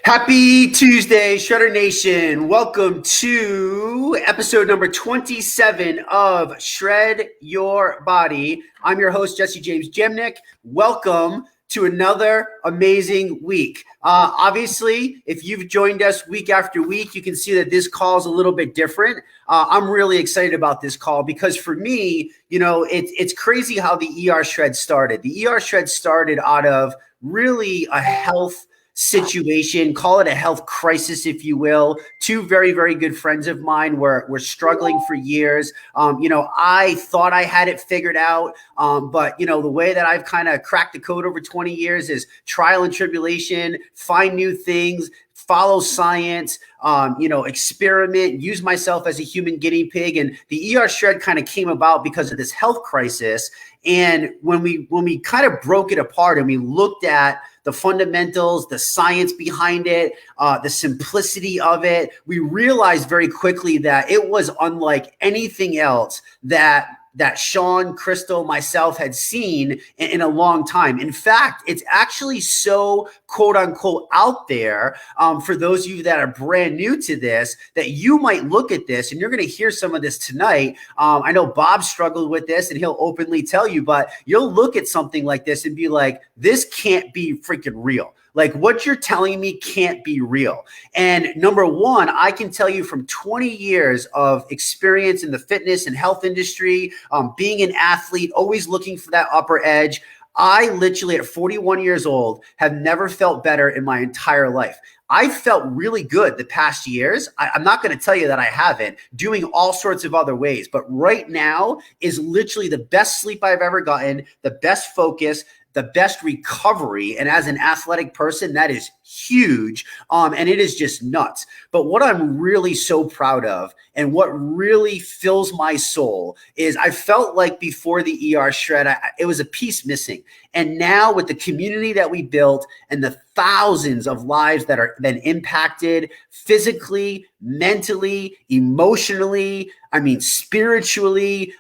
Happy Tuesday, Shredder Nation. Welcome to episode number 27 of Shred Your Body. I'm your host, Jesse James Jamnik. Welcome to another amazing week. Obviously, if you've joined us week after week, you can see that this call is a little bit different. I'm really excited about this call because for me, it's crazy how the ER Shred started. The ER Shred started out of really a health situation, call it a health crisis, if you will. Two very, very good friends of mine were struggling for years. I thought I had it figured out, but the way that I've kind of cracked the code over 20 years is trial and tribulation, find new things, follow science, experiment, use myself as a human guinea pig. And the ER Shred kind of came about because of this health crisis. And when we kind of broke it apart and we looked at the fundamentals, the science behind it, the simplicity of it, we realized very quickly that it was unlike anything else that Sean, Crystal, myself had seen in a long time. In fact, it's actually so quote unquote out there for those of you that are brand new to this, that you might look at this and you're going to hear some of this tonight. I know Bob struggled with this and he'll openly tell you, but you'll look at something like this and be like, this can't be freaking real. Like what you're telling me can't be real. And number one, I can tell you from 20 years of experience in the fitness and health industry, being an athlete, always looking for that upper edge. I literally at 41 years old have never felt better in my entire life. I felt really good the past years. I'm not going to tell you that I haven't, doing all sorts of other ways. But right now is literally the best sleep I've ever gotten, the best focus, the best recovery. And as an athletic person, that is huge. And it is just nuts. But what I'm really so proud of and what really fills my soul is I felt like before the ER Shred, it was a piece missing. And now with the community that we built and the thousands of lives that are been impacted physically, mentally, emotionally, spiritually,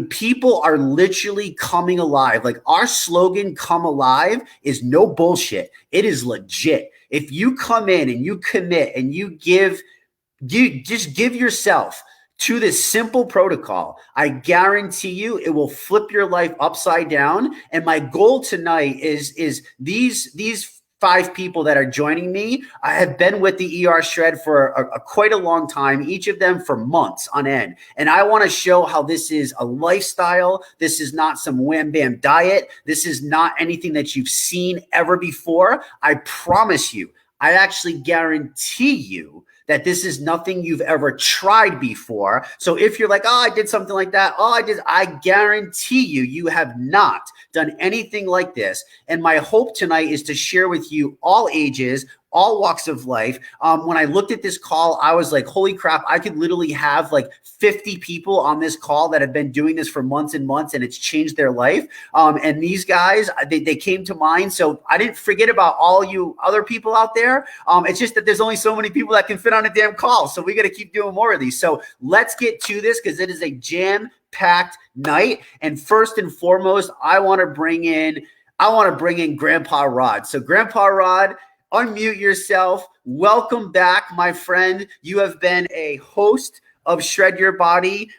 people are literally coming alive. Like our slogan, come alive, is no bullshit. It is legit. If you come in and you commit and you just give yourself to this simple protocol, I guarantee you it will flip your life upside down. And my goal tonight is these 5 people that are joining me. I have been with the ER Shred for quite a long time, each of them for months on end. And I want to show how this is a lifestyle. This is not some wham bam diet. This is not anything that you've seen ever before. I promise you, I actually guarantee you that this is nothing you've ever tried before. So if you're like, oh, I did something like that. Oh, I guarantee you have not done anything like this. And my hope tonight is to share with you all ages, all walks of life. When I looked at this call, I was like, holy crap, I could literally have like 50 people on this call that have been doing this for months and months, and it's changed their life. And these guys, they came to mind. So I didn't forget about all you other people out there. It's just that there's only so many people that can fit on a damn call. So we got to keep doing more of these. So let's get to this because it is a jam-packed night. And first and foremost, I want to bring in Grandpa Rod. So Grandpa Rod, unmute yourself. Welcome back, my friend. You have been a host of Shred Your Body.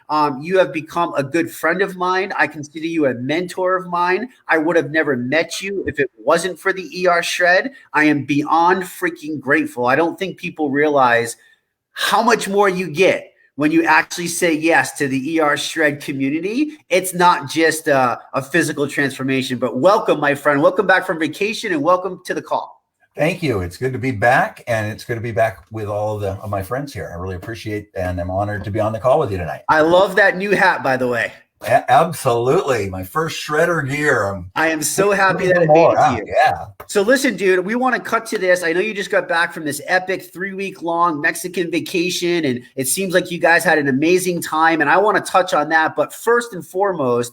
You have become a good friend of mine. I consider you a mentor of mine. I would have never met you if it wasn't for the ER Shred. I am beyond freaking grateful. I don't think people realize how much more you get when you actually say yes to the ER Shred community. It's not just a physical transformation, but welcome, my friend. Welcome back from vacation and welcome to the call. Thank you. It's good to be back, and it's good to be back with all of my friends here. I really appreciate, and I'm honored to be on the call with you tonight. I love that new hat, by the way. Absolutely. My first shredder gear. I am so happy that it made it to you. Yeah. So listen, dude, we want to cut to this. I know you just got back from this epic 3-week-long Mexican vacation, and it seems like you guys had an amazing time, and I want to touch on that. But first and foremost,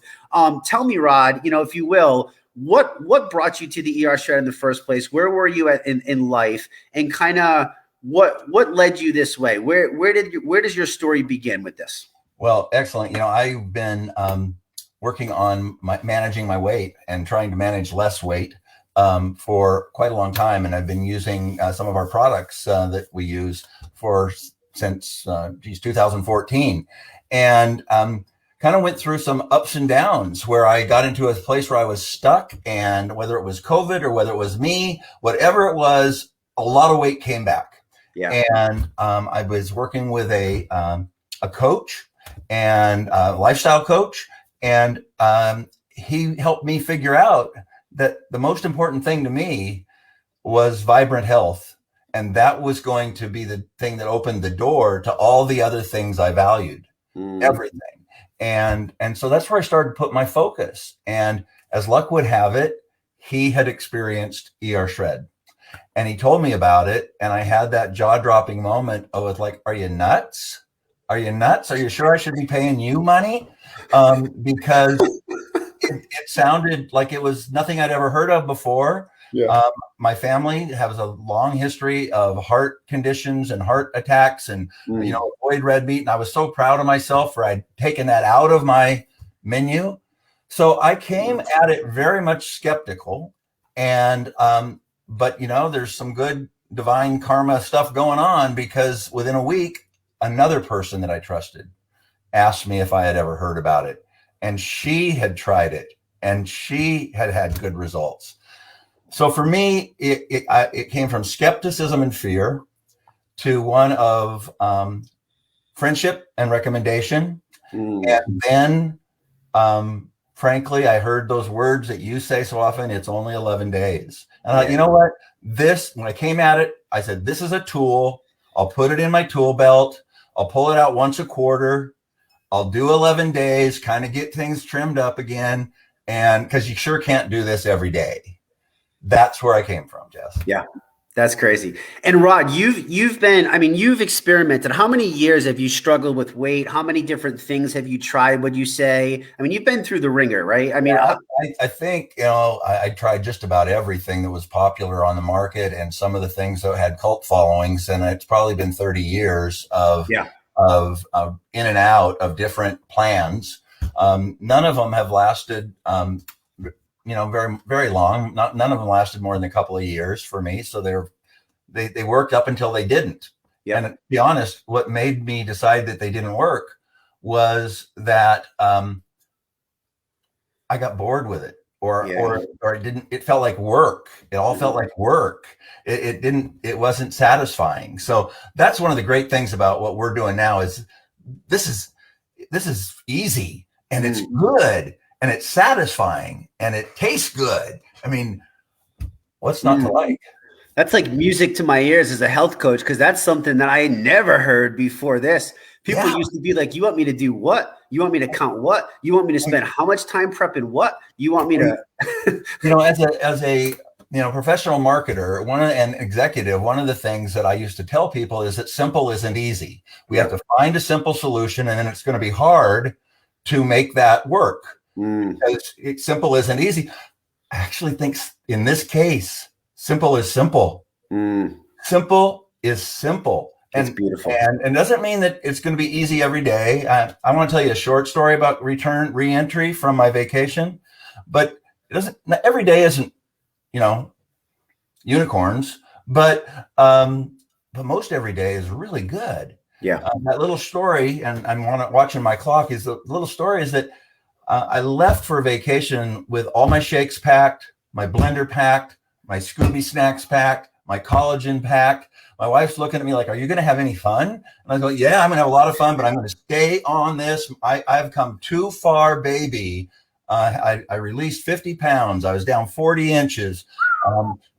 tell me, Rod, if you will, what brought you to the ER Shred in the first place? Where were you at in life, and kind of what led you this way? Where does your story begin with this? Well, excellent. I've been working on managing my weight and trying to manage less weight for quite a long time, and I've been using some of our products that we use since 2014, and kind of went through some ups and downs where I got into a place where I was stuck, and whether it was COVID or whether it was me, whatever it was, a lot of weight came back. Yeah. And I was working with a coach and a lifestyle coach, and he helped me figure out that the most important thing to me was vibrant health. And that was going to be the thing that opened the door to all the other things I valued, everything. And so that's where I started to put my focus. And as luck would have it, he had experienced ER Shred. And he told me about it. And I had that jaw-dropping moment of like, are you nuts? Are you nuts? Are you sure I should be paying you money? Because it sounded like it was nothing I'd ever heard of before. Yeah. My family has a long history of heart conditions and heart attacks, and avoid red meat. And I was so proud of myself for I'd taken that out of my menu. So I came at it very much skeptical, and but there's some good divine karma stuff going on, because within a week, another person that I trusted asked me if I had ever heard about it, and she had tried it, and she had had good results. So for me, it came from skepticism and fear to one of friendship and recommendation. And then, frankly, I heard those words that you say so often, it's only 11 days. And I thought, you know what? When I came at it, I said, this is a tool. I'll put it in my tool belt. I'll pull it out once a quarter. I'll do 11 days, kind of get things trimmed up again. And because you sure can't do this every day. That's where I came from, Jess. Yeah, that's crazy. And Rod, you've experimented. How many years have you struggled with weight? How many different things have you tried? Would you say? I mean, you've been through the ringer, right? I mean, I think I tried just about everything that was popular on the market, and some of the things that had cult followings. And it's probably been 30 years of in and out of different plans. None of them have lasted. Very, very long. None of them lasted more than a couple of years for me. So they worked up until they didn't. Yeah. And to be honest, what made me decide that they didn't work was that I got bored with it, or it didn't. It felt like work. It all felt like work. It wasn't satisfying. So that's one of the great things about what we're doing now is this is easy, and it's good. And it's satisfying, and it tastes good. I mean, what's not to like? That's like music to my ears as a health coach, because that's something that I never heard before this. People used to be like, you want me to do what? You want me to count what? You want me to spend how much time prepping what? You want me to as a professional marketer, and executive, one of the things that I used to tell people is that simple isn't easy. We have to find a simple solution, and then it's going to be hard to make that work. Because simple isn't easy. I actually think in this case, simple is simple. Simple is simple. And it's beautiful. And it doesn't mean that it's going to be easy every day. I want to tell you a short story about re-entry from my vacation, but every day isn't, unicorns, but most every day is really good. Yeah. That little story, and I'm watching my clock, is the little story is that I left for a vacation with all my shakes packed, my blender packed, my Scooby snacks packed, my collagen packed. My wife's looking at me like, are you going to have any fun? And I go, yeah, I'm going to have a lot of fun, but I'm going to stay on this. I've come too far, baby. I released 50 pounds. I was down 40 inches.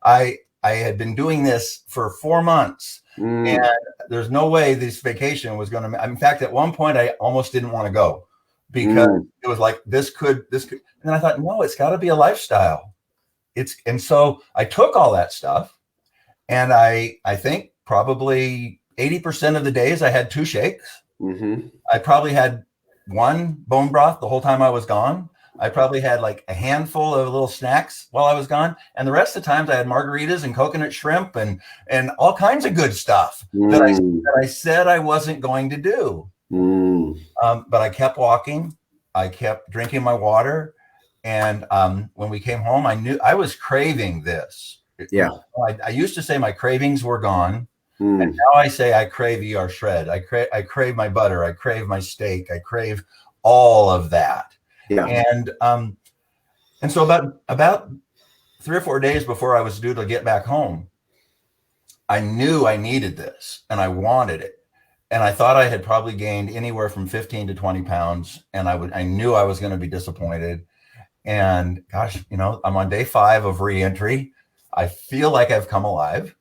I had been doing this for 4 months. And there's no way this vacation was going to, in fact, at one point, I almost didn't want to go. Because it was like, this could, and then I thought, no, it's got to be a lifestyle. And so I took all that stuff, and I think probably 80% of the days I had 2 shakes. I probably had 1 bone broth the whole time I was gone. I probably had like a handful of little snacks while I was gone. And the rest of the times I had margaritas and coconut shrimp and all kinds of good stuff that I said I wasn't going to do. But I kept walking. I kept drinking my water, And when we came home, I knew I was craving this. Yeah. I used to say my cravings were gone. And now I say I crave ER Shred. I crave my butter. I crave my steak. I crave all of that. Yeah. And so about 3 or 4 days before I was due to get back home, I knew I needed this and I wanted it. And I thought I had probably gained anywhere from 15 to 20 pounds. And I knew I was going to be disappointed. And gosh, I'm on day 5 of reentry. I feel like I've come alive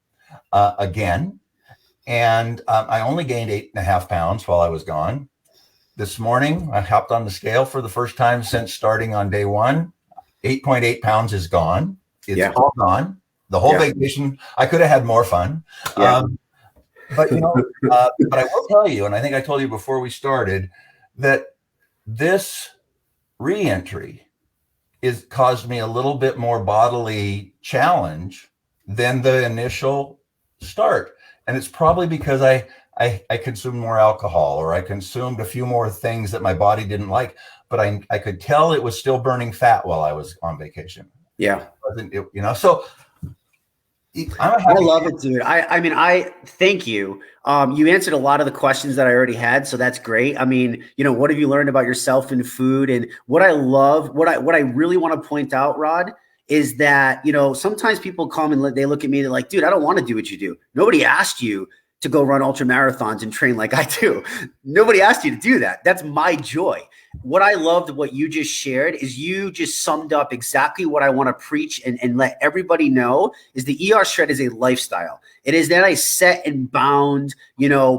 again. And I only gained 8.5 pounds while I was gone. This morning, I hopped on the scale for the first time since starting on day 1. 8.8 pounds is gone. It's all gone. The whole vacation, I could have had more fun. Yeah. But but I will tell you, and I think I told you before we started, that this reentry is caused me a little bit more bodily challenge than the initial start. And it's probably because I consumed more alcohol, or I consumed a few more things that my body didn't like, but I could tell it was still burning fat while I was on vacation. Yeah. So I love it, dude. I mean, I thank you. You answered a lot of the questions that I already had, so that's great. I mean, what have you learned about yourself and food? And what I love, what I really want to point out, Rod, is that, sometimes people come and they look at me and they're like, dude, I don't want to do what you do. Nobody asked you to go run ultra marathons and train like I do. Nobody asked you to do that. That's my joy. What I loved, what you just shared, is you just summed up exactly what I want to preach and let everybody know is the ER Shred is a lifestyle. It is not a set and bound,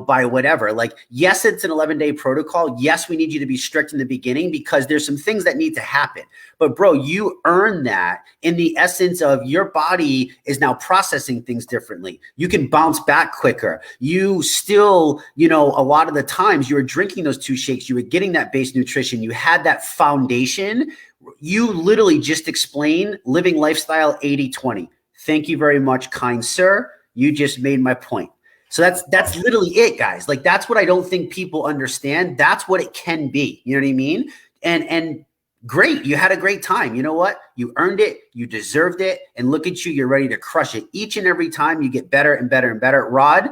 by whatever. Like, yes, it's an 11-day protocol. Yes, we need you to be strict in the beginning because there's some things that need to happen. But bro, you earn that in the essence of your body is now processing things differently. You can bounce back quicker. You still, a lot of the times you were drinking those 2 shakes, you were getting that base nutrition. You had that foundation. You literally just explained living lifestyle 80-20. Thank you very much, kind sir. You just made my point. So that's literally it, guys. Like, that's what I don't think people understand. That's what it can be. You know what I mean? And great. You had a great time. You know what? You earned it. You deserved it. And look at you. You're ready to crush it. Each and every time you get better and better and better. Rod,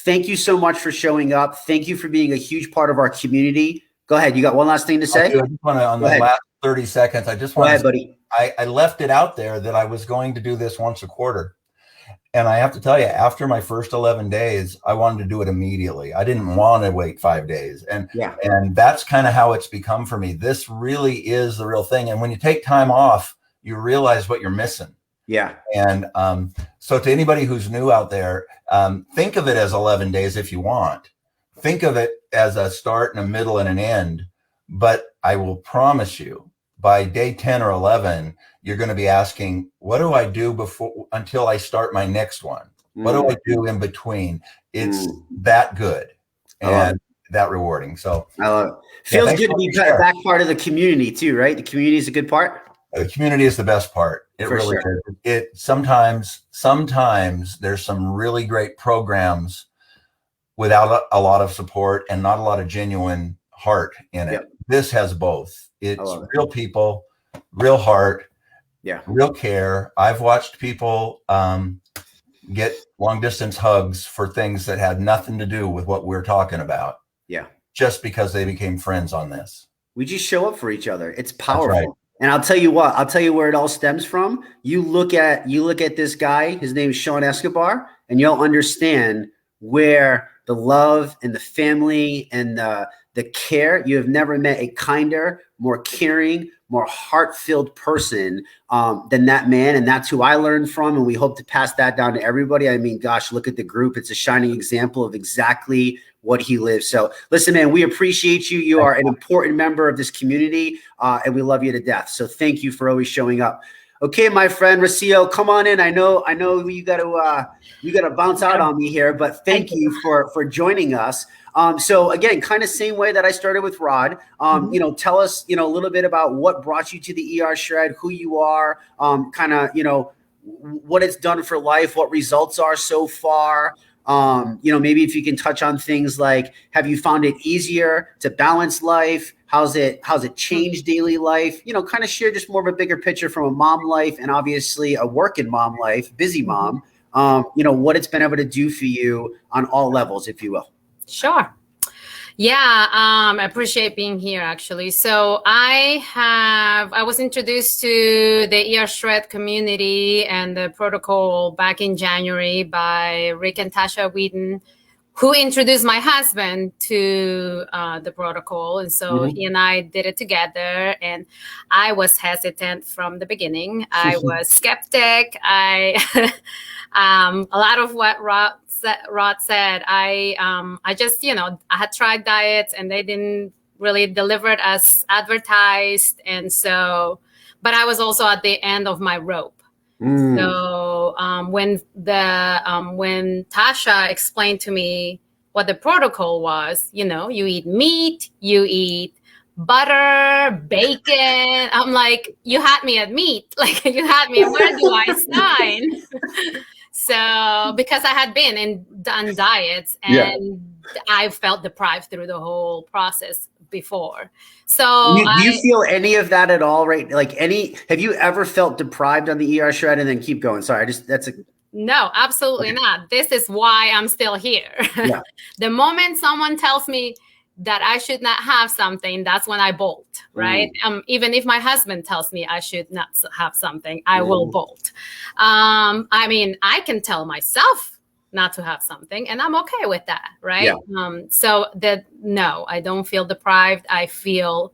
thank you so much for showing up. Thank you for being a huge part of our community. Go ahead. You got one last thing to say? I just want to, on the last 30 seconds, I just want to, buddy. I left it out there that I was going to do this once a quarter. And I have to tell you, after my first 11 days, I wanted to do it immediately. I didn't want to wait 5 days. And that's kind of how it's become for me. This really is the real thing. And when you take time off, you realize what you're missing. Yeah. And so to anybody who's new out there, think of it as 11 days if you want. Think of it as a start and a middle and an end. But I will promise you, by day 10 or 11, you're going to be asking, what do I do until I start my next one? What do I do in between? It's that good and that rewarding. So I love it. Feels good to be back part of the community too, right? The community is a good part. The community is the best part. It really is. It sometimes there's some really great programs without a lot of support and not a lot of genuine heart in it. Yep. This has both. It's real people, real heart, real care. I've watched people get long distance hugs for things that had nothing to do with what we're talking about. Yeah. Just because they became friends on this. We just show up for each other. It's powerful. Right. And I'll tell you what, I'll tell you where it all stems from. You look at this guy, his name is Sean Escobar, and you'll understand where the love and the family and the care, you have never met a kinder, more caring, more heart-filled person than that man. And that's who I learned from. And we hope to pass that down to everybody. I mean, gosh, look at the group. It's a shining example of exactly what he lives. So listen, man, we appreciate you. You are an important member of this community and we love you to death. So thank you for always showing up. Okay, my friend Rocio, come on in. I know you got to bounce out on me here, but thank you for joining us. So again, kind of same way that I started with Rod. Tell us a little bit about what brought you to the ER Shred, who you are, kind of what it's done for life, what results are so far, Maybe if you can touch on things like, have you found it easier to balance life? How's it changed daily life? Kind of share just more of a bigger picture from a mom life and obviously a working mom life, busy mom. What it's been able to do for you on all levels, if you will. Sure. Yeah, I appreciate being here, actually. So I was introduced to the ER Shred community and the protocol back in January by Rick and Tasha Whedon, who introduced my husband to the protocol. And so he and I did it together. And I was hesitant from the beginning. I was skeptic. A lot of what Rod said, I just, I had tried diets and they didn't really deliver it as advertised. And so, but I was also at the end of my rope. So when Tasha explained to me what the protocol was, you eat meat, you eat butter, bacon. I'm like, you had me at meat. Like, you had me, where do I sign? So because I had been and done diets and I felt deprived through the whole process before. So do you feel any of that at all, right? Like have you ever felt deprived on the ER Shred? And then keep going. Sorry, no, absolutely not. This is why I'm still here. Yeah. The moment someone tells me that I should not have something, that's when I bolt, right? Even if my husband tells me I should not have something, I will bolt. I can tell myself not to have something and I'm okay with that, right? Yeah. No, I don't feel deprived. I feel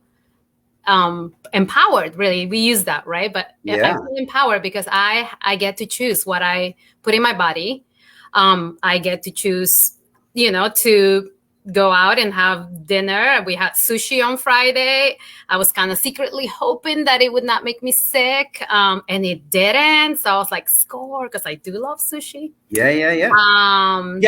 empowered, really. We use that, right? But I feel empowered because I get to choose what I put in my body. I get to choose, to go out and have dinner. We had sushi on Friday. I was kind of secretly hoping that it would not make me sick. And it didn't. So I was like, score, because I do love sushi. Yeah.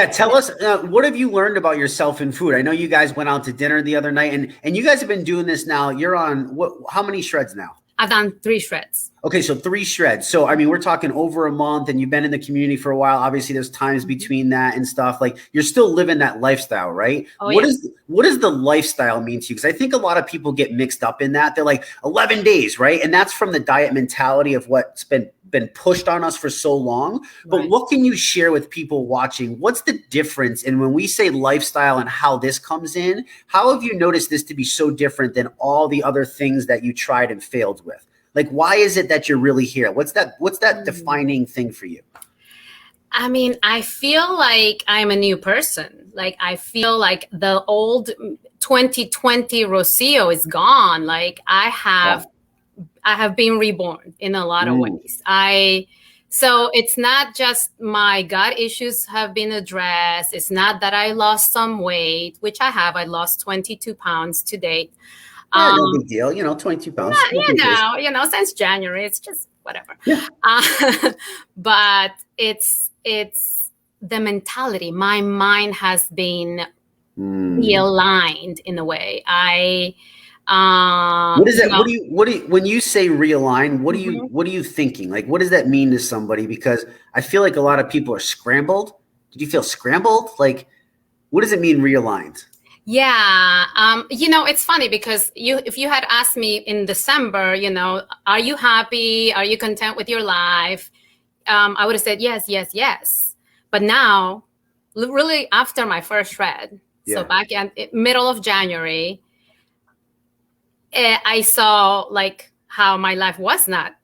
Tell us, what have you learned about yourself in food? I know you guys went out to dinner the other night and you guys have been doing this now. You're on how many shreds now? I've done 3 shreds. Okay, so 3 shreds. So, we're talking over a month and you've been in the community for a while. Obviously, there's times between that and stuff. Like, you're still living that lifestyle, right? What does the lifestyle mean to you? Because I think a lot of people get mixed up in that. They're like, 11 days, right? And that's from the diet mentality of what's been pushed on us for so long. But what can you share with people watching? What's the difference? And when we say lifestyle and how this comes in, how have you noticed this to be so different than all the other things that you tried and failed with? Like, why is it that you're really here? What's that defining thing for you? I feel like I'm a new person. Like, I feel like the old 2020 Rocio is gone. Like, I have been reborn in a lot of ways. So it's not just my gut issues have been addressed. It's not that I lost some weight, which I have. I lost 22 pounds to date. No big deal, 22 pounds. Since January, it's just whatever. Yeah. But it's the mentality. My mind has been realigned in a way. What is that? What do you, when you say realign, what are you thinking? Like, what does that mean to somebody? Because I feel like a lot of people are scrambled. Did you feel scrambled? Like, what does it mean realigned? Yeah. It's funny because if you had asked me in December, are you happy? Are you content with your life? I would have said yes. But now, really after my first shred, so back in middle of January, I saw like how my life was not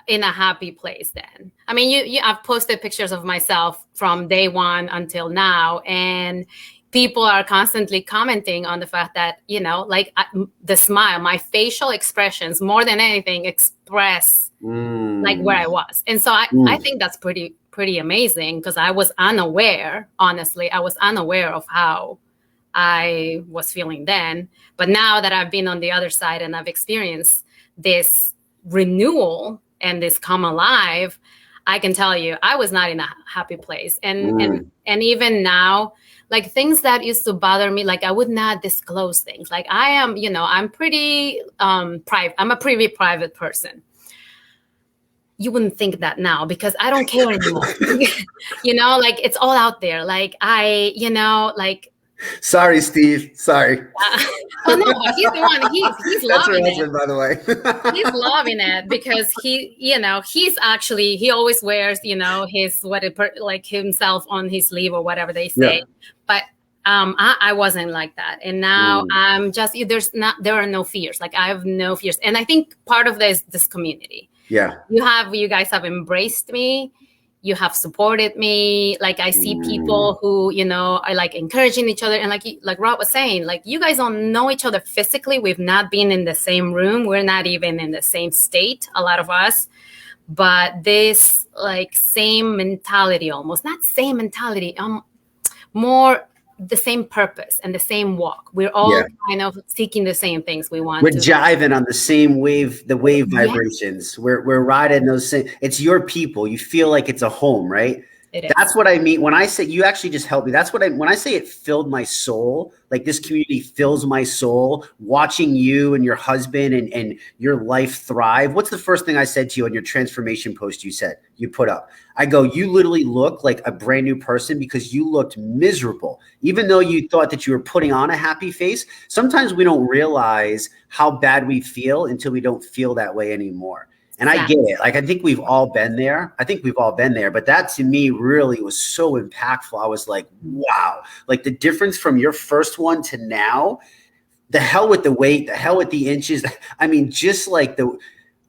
in a happy place then. I've posted pictures of myself from day one until now, and people are constantly commenting on the fact that, the smile, my facial expressions, more than anything, express like where I was. And so I think that's pretty amazing because I was unaware, honestly. I was unaware of how I was feeling then. But now that I've been on the other side and I've experienced this renewal and this come alive, I can tell you I was not in a happy place. And even now, like things that used to bother me, like I would not disclose things. Like I am, I'm pretty private. I'm a pretty private person. you wouldn't think that now because I don't care anymore. Like it's all out there. Like Sorry, Steve. Sorry. Oh no, but he's the one. He's That's her loving husband, it. by the way. He's loving it because he always wears his like himself on his sleeve or whatever they say. Yeah. But I wasn't like that, and now I'm just there are no fears. Like I have no fears, and I think part of this community. Yeah. You guys have embraced me. You have supported me. Like I see people who, are like encouraging each other. And like Rob was saying, like you guys don't know each other physically. We've not been in the same room. We're not even in the same state, a lot of us. But this like same mentality, almost not same mentality, more the same purpose and the same walk. We're all kind of seeking the same things we want. We're jiving on the same wave, the wave vibrations. We're riding those same. It's your people. You feel like it's a home, right? That's what I mean when I say you actually just helped me. That's what when I say it filled my soul. Like this community fills my soul. Watching you and your husband and your life thrive. What's the first thing I said to you on your transformation post you put up? I go, you literally look like a brand new person because you looked miserable. Even though you thought that you were putting on a happy face, sometimes we don't realize how bad we feel until we don't feel that way anymore. And I get it. Like, I think we've all been there. But that to me really was so impactful. I was like, wow, like the difference from your first one to now, the hell with the weight, the hell with the inches. I mean, just like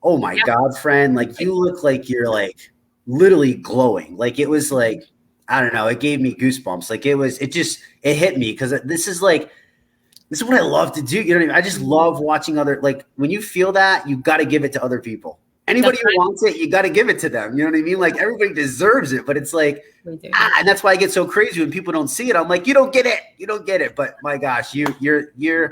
oh my God, friend, like you look like you're like literally glowing. Like it was like, I don't know. It gave me goosebumps. Like it hit me because this is what I love to do. You know what I mean? I just love watching like when you feel that, you got to give it to other people. Anybody who wants it, you got to give it to them. You know what I mean? Like everybody deserves it, but it's like, and that's why I get so crazy when people don't see it. I'm like, you don't get it. But my gosh, you're.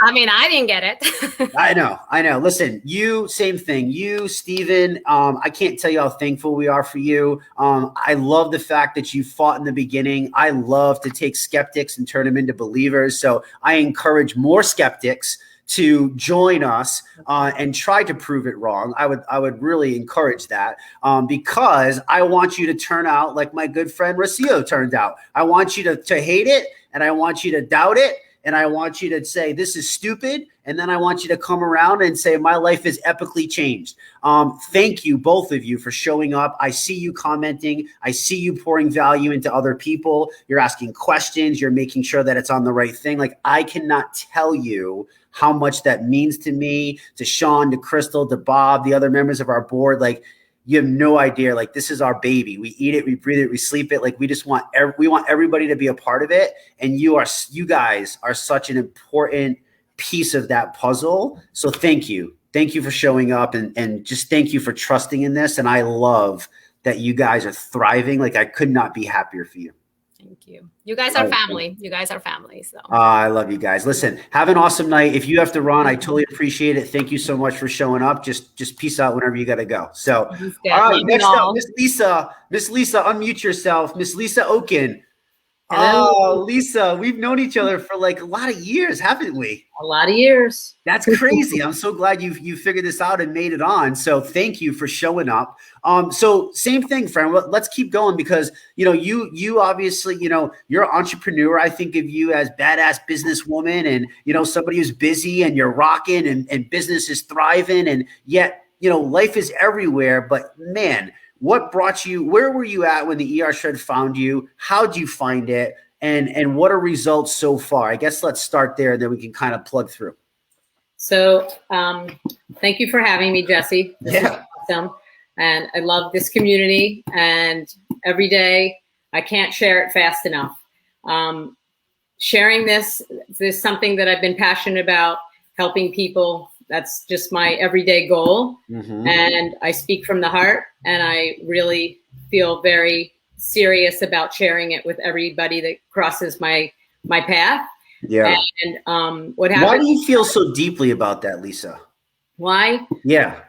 I mean, I didn't get it. I know. Listen, same thing. You, Steven, I can't tell you how thankful we are for you. I love the fact that you fought in the beginning. I love to take skeptics and turn them into believers. So I encourage more skeptics to join us and try to prove it wrong. I would really encourage that because I want you to turn out like my good friend Rocio turned out. I want you to hate it, and I want you to doubt it, and I want you to say this is stupid, and then I want you to come around and say my life is epically changed. Thank you, both of you, for showing up. I see you commenting. I see you pouring value into other people. You're asking questions. You're making sure that it's on the right thing. Like I cannot tell you how much that means to me, to Sean, to Crystal, to Bob, the other members of our board. Like you have no idea. Like this is our baby. We eat it, we breathe it, we sleep it. Like we just want everybody to be a part of it. And you guys are such an important piece of that puzzle. So thank you. Thank you for showing up and just thank you for trusting in this. And I love that you guys are thriving. Like I could not be happier for you. Thank you. You guys are family. You guys are family. So I love you guys. Listen, have an awesome night. If you have to run, I totally appreciate it. Thank you so much for showing up. Just peace out whenever you got to go. So, all right, next up, Miss Lisa, unmute yourself. Miss Lisa Oken. Hello. Oh, Lisa, we've known each other for like a lot of years, haven't we? A lot of years. That's crazy. I'm so glad you figured this out and made it on. So thank you for showing up. So same thing, friend. Let's keep going because you obviously you're an entrepreneur. I think of you as badass businesswoman and somebody who's busy and you're rocking and business is thriving and yet life is everywhere. But man, what brought you? Where were you at when the ER Shred found you? How'd you find it? And what are results so far? I guess let's start there, and then we can kind of plug through. So thank you for having me, Jesse. This is awesome. And I love this community. And every day, I can't share it fast enough. Sharing this is something that I've been passionate about, helping people. That's just my everyday goal. Mm-hmm. And I speak from the heart. And I really feel very serious about sharing it with everybody that crosses my path. Yeah. And what happened? Why do you feel so deeply about that, Lisa? Why? Yeah.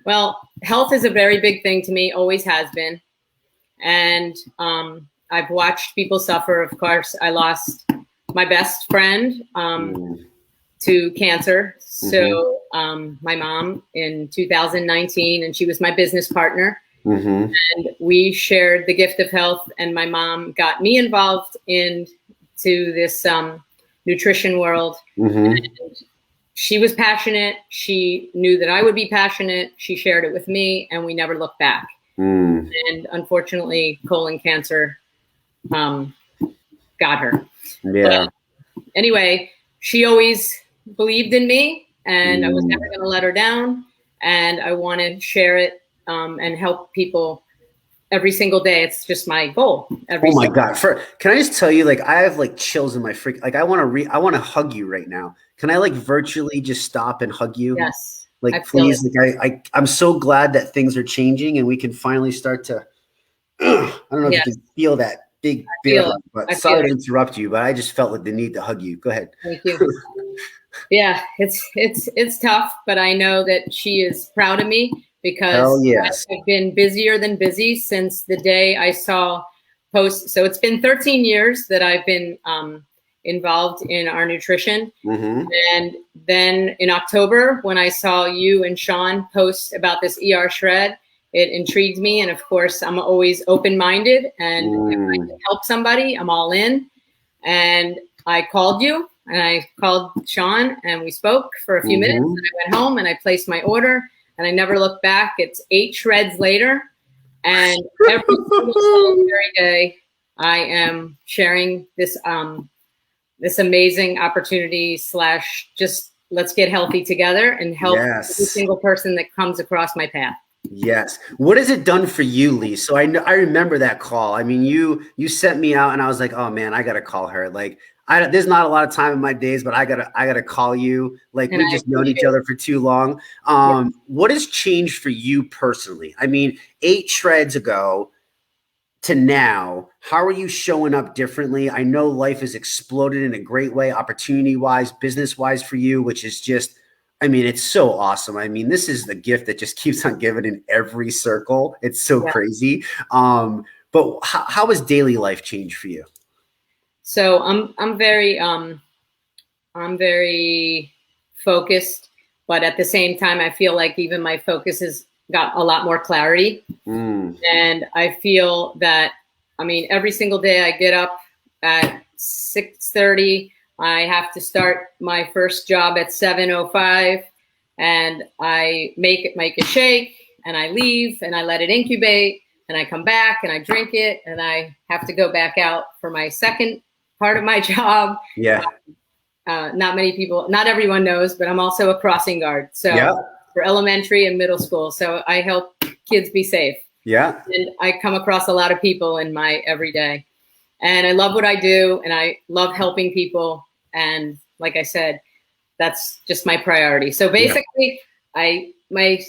Well, health is a very big thing to me, always has been. And I've watched people suffer. Of course, I lost my best friend to cancer. So my mom in 2019, and she was my business partner. And we shared the gift of health, and my mom got me involved into this nutrition world. And she was passionate. She knew that I would be passionate. She shared it with me, and we never looked back. And unfortunately, colon cancer got her. Yeah. But anyway, she always believed in me, and I was never going to let her down. And I want to share it and help people every single day. It's just my goal. Oh my God. Can I just tell you, like, I have like chills in my like, I want to hug you right now. Can I like virtually just stop and hug you? Yes. Like, please. Like, I'm so glad that things are changing and we can finally start to, I don't know if you can feel that big bear hug, but sorry to interrupt you, but I just felt like the need to hug you. Go ahead. Thank you. Yeah, it's tough, but I know that she is proud of me because I've been busier than busy since the day I saw posts. So it's been 13 years that I've been involved in our nutrition. And then in October, when I saw you and Sean post about this ER shred, it intrigued me. And of course, I'm always open-minded, and if I can help somebody, I'm all in. And I called you, and I called Sean, and we spoke for a few minutes. And I went home and I placed my order, and I never looked back. It's 8 shreds later, and every single day I am sharing this this amazing opportunity / just let's get healthy together and help every single person that comes across my path. Yes. What has it done for you, Lee? So I remember that call. I mean, you sent me out, and I was like, oh man, I got to call her. Like, there's not a lot of time in my days, but I gotta call you. Like, we've just known each other for too long. What has changed for you personally? I mean, 8 shreds ago to now, how are you showing up differently? I know life has exploded in a great way, opportunity-wise, business-wise for you, which is just, I mean, it's so awesome. I mean, this is the gift that just keeps on giving in every circle. It's so crazy. But how has daily life changed for you? So I'm very focused, but at the same time, I feel like even my focus has got a lot more clarity. And I feel that, I mean, every single day I get up at 6:30. I have to start my first job at 7:05, and I make a shake, and I leave, and I let it incubate, and I come back and I drink it, and I have to go back out for my second part of my job. Not everyone knows, but I'm also a crossing guard. So for elementary and middle school. So I help kids be safe. And I come across a lot of people in my everyday, and I love what I do, and I love helping people. And like I said, that's just my priority. So basically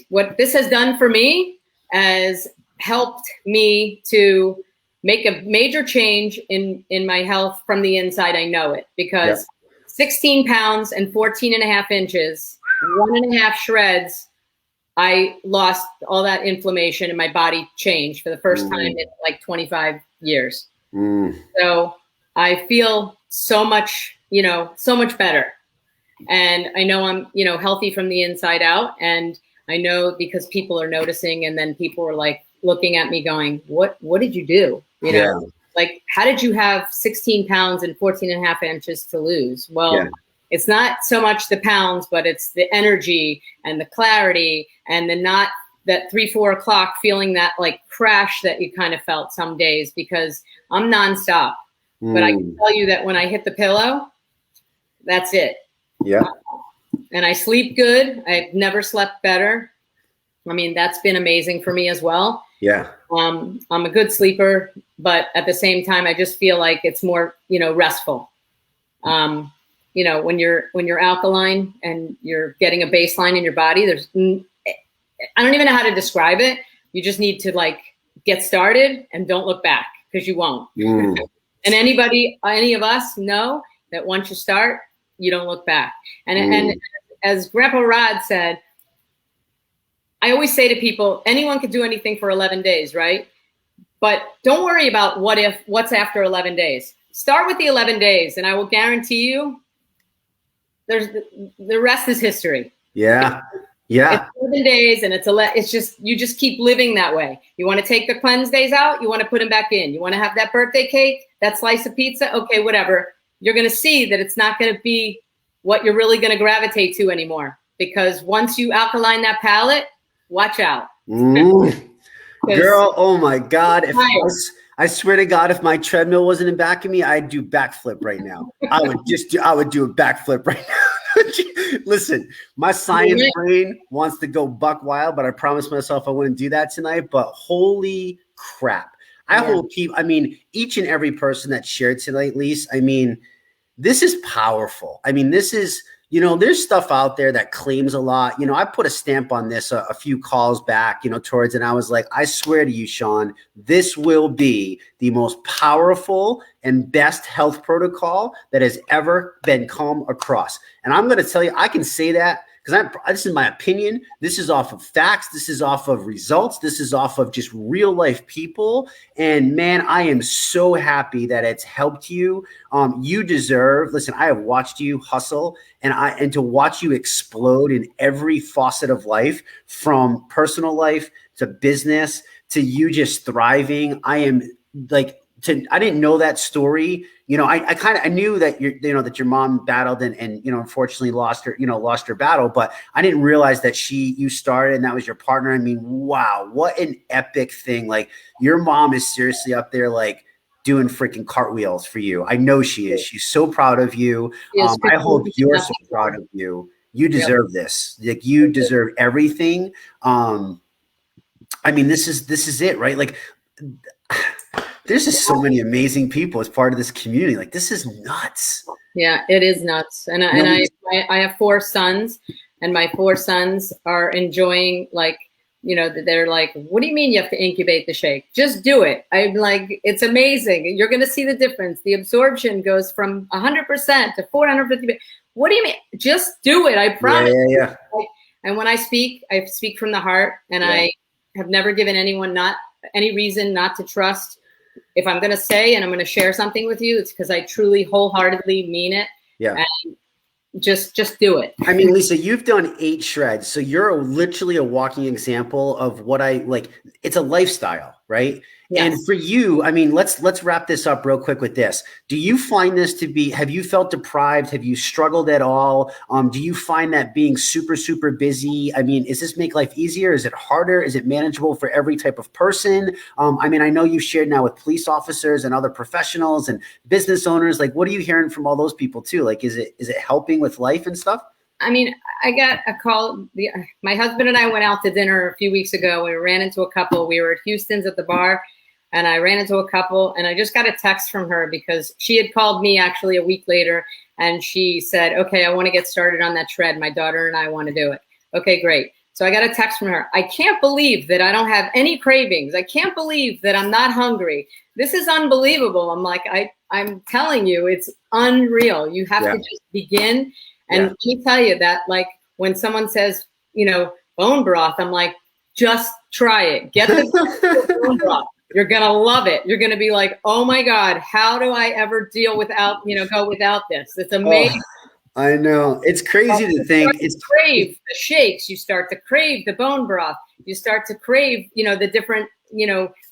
what this has done for me has helped me to make a major change in my health from the inside. I know it because 16 pounds and 14 and a half inches, 1.5 shreds, I lost all that inflammation and my body changed for the first time in like 25 years. So I feel so much better. And I know I'm, healthy from the inside out. And I know because people are noticing, and then people are like looking at me going, what did you do? Like, how did you have 16 pounds and 14 and a half inches to lose? Well, it's not so much the pounds, but it's the energy and the clarity, and the not that 3-4 o'clock feeling that like crash that you kind of felt some days, because I'm nonstop. But I can tell you that when I hit the pillow, that's it. And I sleep good. I've never slept better. I mean, that's been amazing for me as well. I'm a good sleeper, but at the same time, I just feel like it's more, restful. When you're alkaline and you're getting a baseline in your body, I don't even know how to describe it. You just need to like get started and don't look back, because you won't. And any of us know that once you start, you don't look back. And as Grandpa Rod said, I always say to people, anyone can do anything for 11 days, right? But don't worry about what's after 11 days. Start with the 11 days, and I will guarantee you the rest is history. Yeah. Yeah. It's 7 days, and it's just, you just keep living that way. You want to take the cleanse days out, you want to put them back in. You want to have that birthday cake, that slice of pizza, okay, whatever. You're going to see that it's not going to be what you're really going to gravitate to anymore. Because once you alkaline that palate, watch out. Girl, oh my God. I swear to God, if my treadmill wasn't in back of me, I'd do backflip right now. I would do a backflip right now. Listen, my science brain wants to go buck wild, but I promised myself I wouldn't do that tonight. But holy crap. Each and every person that shared tonight, Lise, this is powerful. This is, there's stuff out there that claims a lot. I put a stamp on this a few calls back, towards, and I was like, I swear to you, Sean, this will be the most powerful and best health protocol that has ever been come across. And I'm going to tell you, I can say that because this is my opinion. This is off of facts. This is off of results. This is off of just real life people. And man, I am so happy that it's helped you. You deserve, listen, I have watched you hustle and to watch you explode in every faucet of life, from personal life to business to you just thriving. I didn't know that story. I knew that that your mom battled and unfortunately lost her battle, but I didn't realize that you started and that was your partner. Wow, what an epic thing. Like, your mom is seriously up there, like, doing freaking cartwheels for you. I know she is. She's so proud of you. I hope you're so proud of you. You deserve this. Like, you deserve everything. This is it, right? Like, there's just so many amazing people as part of this community. Like, this is nuts. Yeah, it is nuts. And I have 4 sons, and my 4 sons are enjoying, like, they're like, what do you mean you have to incubate the shake? Just do it. I'm like, it's amazing. You're going to see the difference. The absorption goes from 100% to 450. What do you mean? Just do it. I promise. Yeah. And when I speak from the heart, and I have never given anyone any reason not to trust. If I'm going to say and I'm going to share something with you, it's because I truly wholeheartedly mean it. Yeah. And just do it. Lisa, you've done 8 shreds. So you're literally a walking example of what I like. It's a lifestyle, right? Yes. And for you, let's wrap this up real quick with this. Do you find this to be, have you felt deprived? Have you struggled at all? Do you find that being super, super busy, does this make life easier? Is it harder? Is it manageable for every type of person? I know you've shared now with police officers and other professionals and business owners. Like, what are you hearing from all those people too? Like, is it helping with life and stuff? I got a call. My husband and I went out to dinner a few weeks ago. We ran into a couple. We were at Houston's at the bar, and I ran into a couple, and I just got a text from her because she had called me actually a week later, and she said, okay, I want to get started on that shred. My daughter and I want to do it. Okay, great. So I got a text from her. I can't believe that I don't have any cravings. I can't believe that I'm not hungry. This is unbelievable. I'm like, I'm telling you, it's unreal. You have to just begin. And let me tell you that, like, when someone says, bone broth, I'm like, just try it. Get the bone broth. You're going to love it. You're going to be like, oh my God, how do I ever go without this? It's amazing. Oh, I know. It's crazy to think. You crave the shakes. You start to crave the bone broth. You start to crave, the different,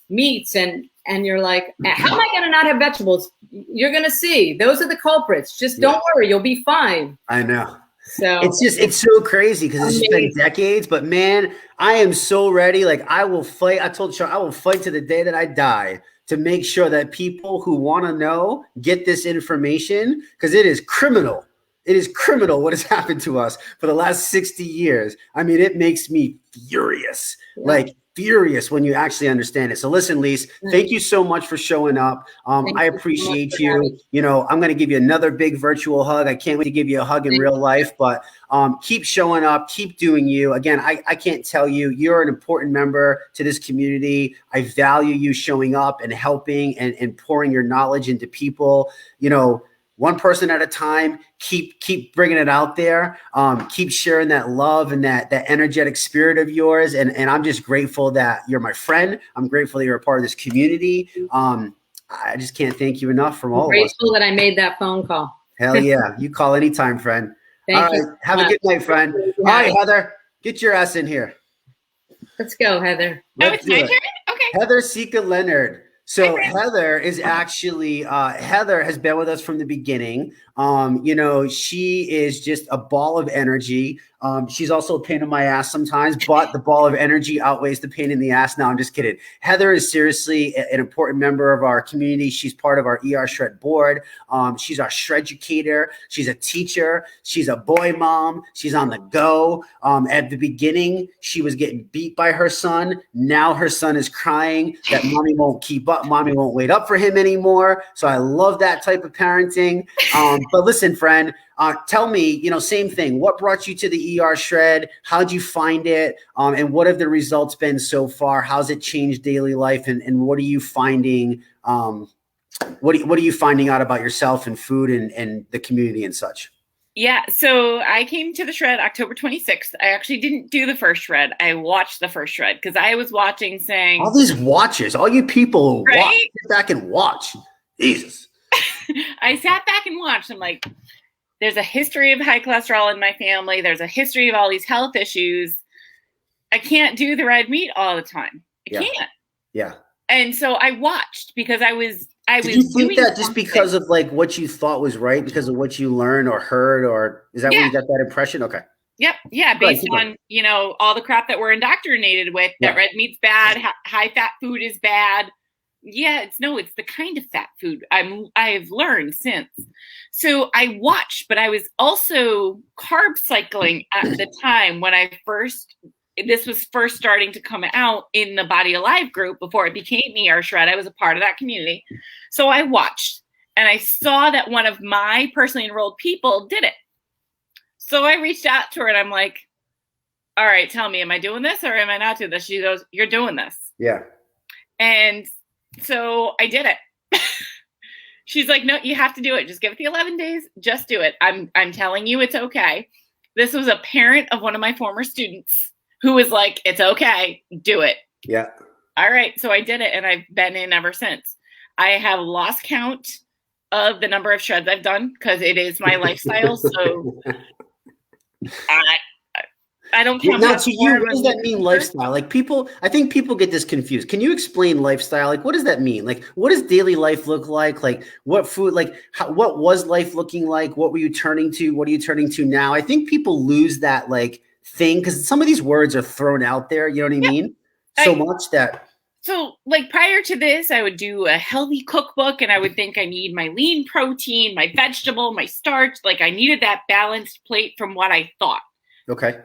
meats. And you're like, how am I going to not have vegetables? You're going to see. Those are the culprits. Just don't worry. You'll be fine. I know. So it's so crazy because it's been decades, but man, I am so ready. Like, I will fight. I told Sean, I will fight to the day that I die to make sure that people who want to know get this information, because it is criminal. It is criminal what has happened to us for the last 60 years. It makes me furious. Like, furious when you actually understand it. So listen, Lise, thank you so much for showing up. I appreciate you. I'm going to give you another big virtual hug. I can't wait to give you a hug in real life, but keep showing up, keep doing you. Again, I can't tell you, you're an important member to this community. I value you showing up and helping and pouring your knowledge into people, one person at a time. Keep bringing it out there. Keep sharing that love and that energetic spirit of yours. And I'm just grateful that you're my friend. I'm grateful that you're a part of this community. I just can't thank you enough from all of us. Grateful that I made that phone call. Hell yeah. You call anytime, friend. Thank All you right. so Have a much. good night, friend. All right, Heather, get your ass in here. Let's go, Heather. Let's it's do my it. turn? Okay. Heather Sika Leonard. So Hi, friend. Heather is actually Heather has been with us from the beginning. She is just a ball of energy. She's also a pain in my ass sometimes, but the ball of energy outweighs the pain in the ass. No, I'm just kidding. Heather is seriously an important member of our community. She's part of our ER Shred board. She's our Shreducator. She's a teacher. She's a boy mom. She's on the go. At the beginning, she was getting beat by her son. Now her son is crying that mommy won't keep up. Mommy won't wait up for him anymore. So I love that type of parenting. But listen, friend, tell me, same thing. What brought you to the ER Shred? How'd you find it? And what have the results been so far? How's it changed daily life? And what are you finding? What are you finding out about yourself and food and the community and such? Yeah, so I came to the shred October 26th. I actually didn't do the first shred. I watched the first shred because I was watching saying... All these watchers, all you people Right? watch, sit back and watch. Jesus. I sat back and watched. I'm like, there's a history of high cholesterol in my family. There's a history of all these health issues. I can't do the red meat all the time. I can't. Yeah. And so I watched because I was Did you think that just something. because of like what you thought was right, because of what you learned or heard, or is that where you got that impression? Okay. Yep. Yeah. Based on, all the crap that we're indoctrinated with, that red meat's bad, high fat food is bad. Yeah, it's the kind of fat food I've learned since. So I watched, but I was also carb cycling at the time when this was first starting to come out in the Body Alive group before it became ER Shred. I was a part of that community. So I watched and I saw that one of my personally enrolled people did it. So I reached out to her and I'm like, all right, tell me, am I doing this or am I not doing this? She goes, you're doing this. Yeah. And so I did it. She's like, no, you have to do it. Just give it the 11 days. Just do it. I'm telling you, it's okay. This was a parent of one of my former students who was like, it's okay. Do it. Yeah. All right. So I did it and I've been in ever since. I have lost count of the number of shreds I've done because it is my lifestyle. So I don't count. Now, to you, what does that mean, lifestyle? Like I think people get this confused. Can you explain lifestyle? Like, what does that mean? Like, what does daily life look like? Like, what food, like, what was life looking like? What were you turning to? What are you turning to now? I think people lose that, like, thing because some of these words are thrown out there. You know what I mean? So much that. So, like, prior to this, I would do a healthy cookbook and I would think I need my lean protein, my vegetable, my starch. Like, I needed that balanced plate from what I thought. Okay.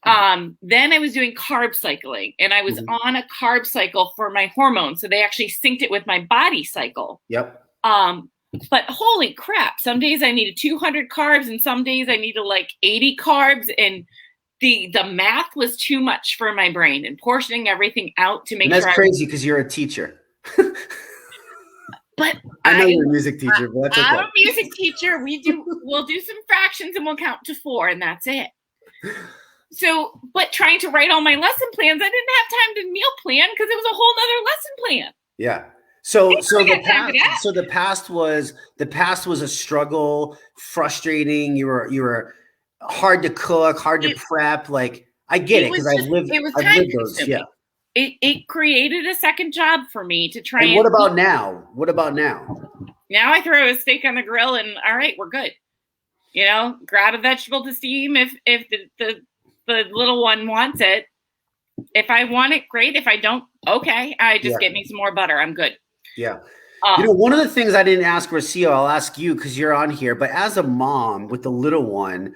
Then I was doing carb cycling and I was on a carb cycle for my hormones. So they actually synced it with my body cycle. Yep. But holy crap, some days I needed 200 carbs and some days I needed like 80 carbs. And the math was too much for my brain and portioning everything out to make sure. That's crazy because you're a teacher. But I know you're a music teacher, but that's okay. I'm a music teacher. We'll do some fractions and we'll count to 4 and that's it. So, but trying to write all my lesson plans, I didn't have time to meal plan because it was a whole nother lesson plan. Yeah. So the past was a struggle, frustrating. You were hard to cook, hard to prep. Like I get it because I've lived those. Yeah. It created a second job for me to try. And what about now? What about now? Now I throw a steak on the grill and all right, we're good. Grab a vegetable to steam if the little one wants it. If I want it, great. If I don't, okay. I just get me some more butter. I'm good. Yeah. One of the things I didn't ask Rocio, I'll ask you because you're on here, but as a mom with the little one,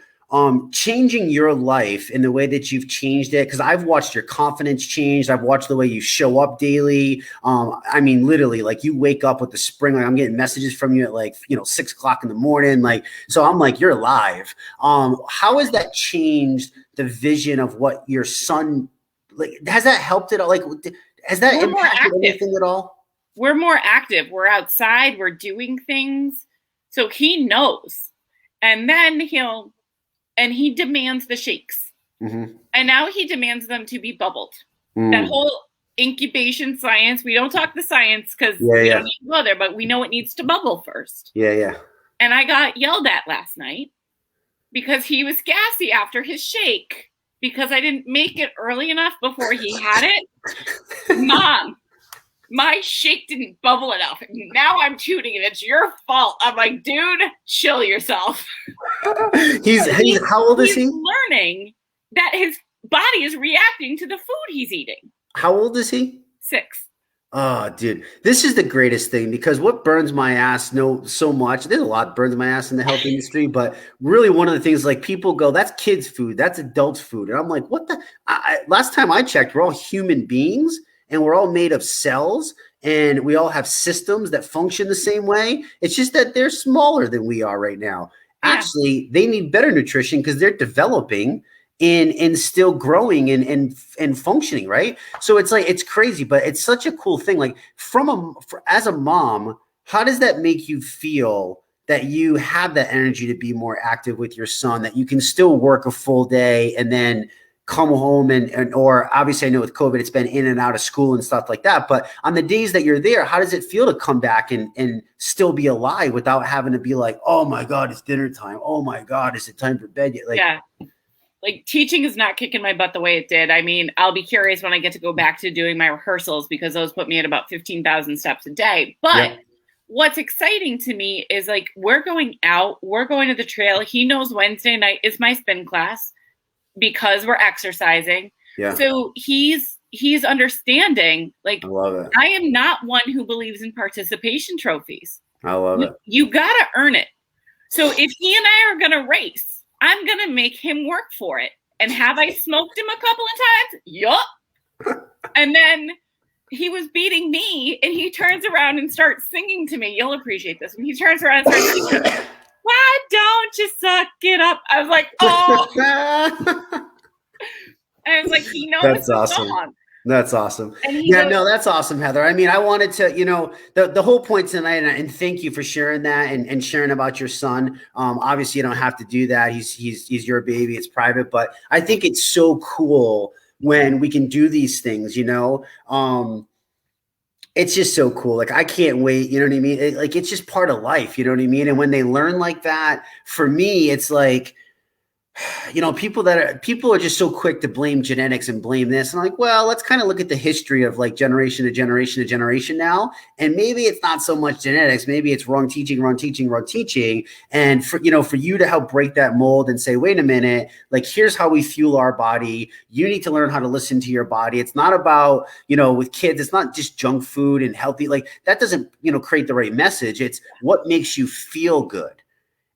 changing your life in the way that you've changed it, because I've watched your confidence change. I've watched the way you show up daily. I mean, literally, like you wake up with the spring, like I'm getting messages from you at 6 o'clock in the morning. Like, so I'm like, you're live. How has that changed the vision of what your son, like, has that helped at all? Like, has that impacted anything at all? We're more active. We're outside. We're doing things. So he knows. And then he demands the shakes. Mm-hmm. And now he demands them to be bubbled. That whole incubation science, we don't talk the science because we don't need to go there, but we know it needs to bubble first. Yeah, yeah. And I got yelled at last night because he was gassy after his shake because I didn't make it early enough before he had it. Mom, my shake didn't bubble enough. Now I'm tooting and it's your fault. I'm like, dude, chill yourself. He's how old is he? He's learning that his body is reacting to the food he's eating. How old is he? 6. Oh, dude, this is the greatest thing because what burns my ass so much. There's a lot that burns my ass in the health industry, but really one of the things like people go, that's kids' food, that's adults' food. And I'm like, what the? Last time I checked, we're all human beings and we're all made of cells and we all have systems that function the same way. It's just that they're smaller than we are right now. Yeah. Actually, they need better nutrition because they're developing and still growing and functioning, right? So it's like, it's crazy, but it's such a cool thing. Like as a mom, how does that make you feel that you have that energy to be more active with your son, that you can still work a full day and then come home or obviously I know with COVID, it's been in and out of school and stuff like that. But on the days that you're there, how does it feel to come back and still be alive without having to be like, oh my God, it's dinner time. Oh my God, is it time for bed yet? Like, yeah. Like teaching is not kicking my butt the way it did. I mean, I'll be curious when I get to go back to doing my rehearsals because those put me at about 15,000 steps a day. But what's exciting to me is like, we're going out, we're going to the trail. He knows Wednesday night is my spin class because we're exercising. Yeah. So he's understanding, like, I love it. I am not one who believes in participation trophies. I love it. You got to earn it. So if he and I are going to race, I'm going to make him work for it. And have I smoked him a couple of times? Yup. And then he was beating me and he turns around and starts singing to me. You'll appreciate this. When he turns around and starts singing, why don't you suck it up? I was like, oh. I was like, he knows That's the awesome. song. That's awesome. No, that's awesome, Heather. I mean, I wanted to, the whole point tonight, and thank you for sharing that and sharing about your son. Obviously, you don't have to do that. He's your baby. It's private, but I think it's so cool when we can do these things. It's just so cool. Like I can't wait. You know what I mean? It's just part of life. You know what I mean? And when they learn like that, for me, it's like, people are just so quick to blame genetics and blame this. And I'm like, well, let's kind of look at the history of like generation to generation to generation now. And maybe it's not so much genetics. Maybe it's wrong teaching. And for you to help break that mold and say, wait a minute, like, here's how we fuel our body. You need to learn how to listen to your body. It's not about, with kids, it's not just junk food and healthy. Like that doesn't, create the right message. It's what makes you feel good.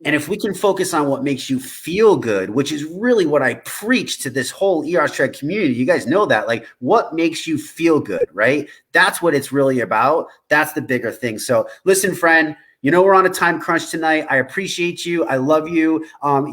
And if we can focus on what makes you feel good, which is really what I preach to this whole ER Shred community, you guys know that, like what makes you feel good, right? That's what it's really about. That's the bigger thing. So listen, friend, we're on a time crunch tonight. I appreciate you. I love you.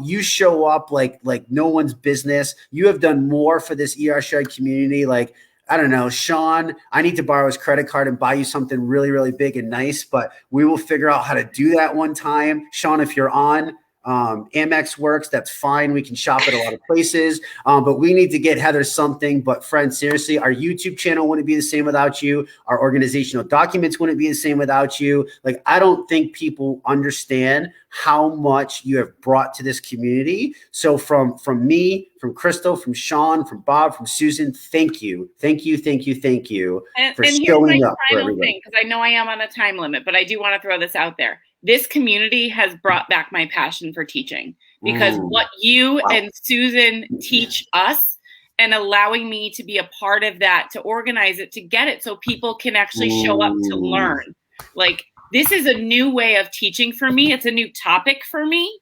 You show up like no one's business. You have done more for this ER Shred community. Like, I don't know, Sean, I need to borrow his credit card and buy you something really, really big and nice, but we will figure out how to do that one time. Sean, if you're on, Amex works. That's fine. We can shop at a lot of places, but we need to get Heather something. But friend, seriously, our YouTube channel wouldn't be the same without you. Our organizational documents wouldn't be the same without you. Like, I don't think people understand how much you have brought to this community. So from me, from Crystal, from Sean, from Bob, from Susan, thank you for showing up for everybody. Because I know I am on a time limit, but I do want to throw this out there. This community has brought back my passion for teaching because what you and Susan teach us and allowing me to be a part of that, to organize it, to get it so people can actually show up to learn. Like, this is a new way of teaching for me. It's a new topic for me.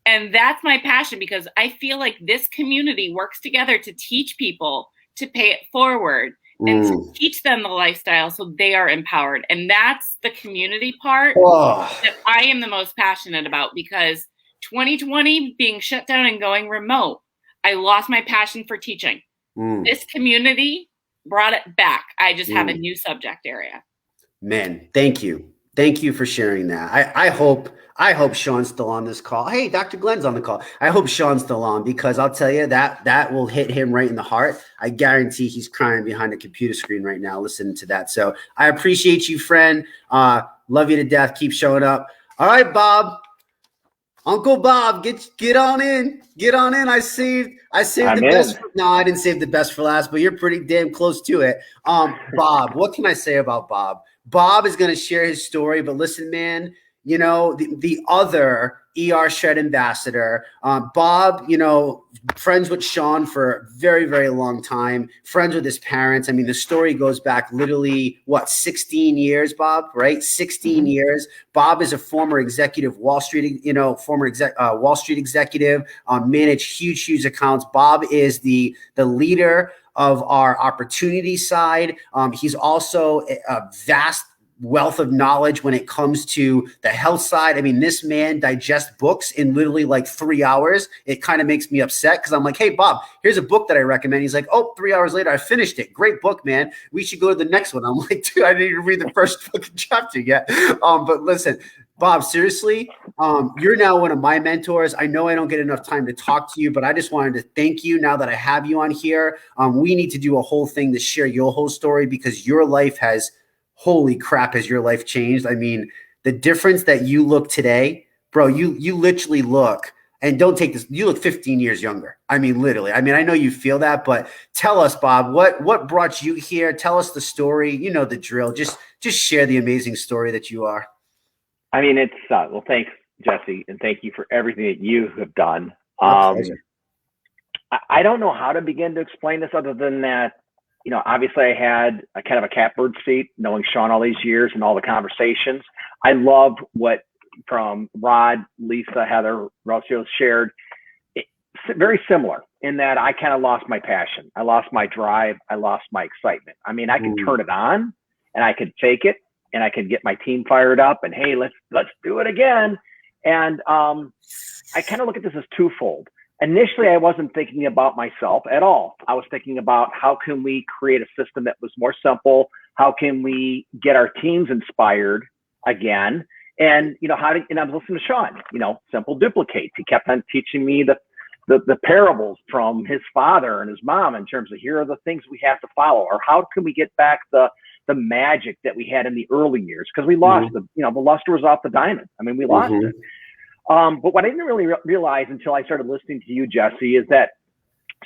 And that's my passion because I feel like this community works together to teach people to pay it forward and to teach them the lifestyle so they are empowered. And that's the community part that I am the most passionate about because 2020 being shut down and going remote, I lost my passion for teaching. This community brought it back. I just have a new subject area. Man, thank you. Thank you for sharing that. I hope Sean's still on this call. Hey, Dr. Glenn's on the call. I hope Sean's still on because I'll tell you that will hit him right in the heart. I guarantee he's crying behind a computer screen right now listening to that. So I appreciate you, friend. Love you to death. Keep showing up. All right, Bob. Uncle Bob, get on in. Get on in. I saved the best. No, I didn't save the best for last, but you're pretty damn close to it. Bob, what can I say about Bob? Bob is going to share his story, but listen, man, you know, the other ER Shred ambassador, Bob, you know, friends with Sean for a very, very long time, friends with his parents. I mean, the story goes back literally, 16 years, Bob, right? 16 years. Bob is a former executive Wall Street, Wall Street executive, managed huge accounts. Bob is the leader of our opportunity side. He's also a vast wealth of knowledge when it comes to the health side. I mean, this man digests books in literally like 3 hours. It kind of makes me upset because I'm like, hey, Bob, here's a book that I recommend. He's like, 3 hours later, I finished it. Great book, man. We should go to the next one. I'm like, dude, I didn't even read the first fucking chapter yet. But listen, Bob, seriously, you're now one of my mentors. I know I don't get enough time to talk to you, but I just wanted to thank you now that I have you on here. We need to do a whole thing to share your whole story because your life has – holy crap, has your life changed? I mean, the difference that you look today, bro, you literally look, and don't take this, you look 15 years younger. I mean, literally. I mean, I know you feel that, but tell us, Bob, what brought you here? Tell us the story. You know the drill. Just share the amazing story that you are. I mean, it's, well, thanks, Jesse, and thank you for everything that you have done. I don't know how to begin to explain this other than that, you know, obviously I had a kind of a catbird seat knowing Sean all these years and all the conversations. I love what from Rod, Lisa, Heather, Rocio shared. It's very similar in that I kind of lost my passion. I lost my drive. I lost my excitement. I mean, I could turn it on and I could fake it and I could get my team fired up and, hey, let's do it again. And I kind of look at this as twofold. Initially, I wasn't thinking about myself at all. I was thinking about how can we create a system that was more simple? How can we get our teams inspired again? And, you know, and I was listening to Sean, you know, simple duplicates. He kept on teaching me the parables from his father and his mom in terms of here are the things we have to follow, or how can we get back the magic that we had in the early years? Because we lost the luster was off the diamond. I mean, we lost it. But what I didn't really realize until I started listening to you, Jesse, is that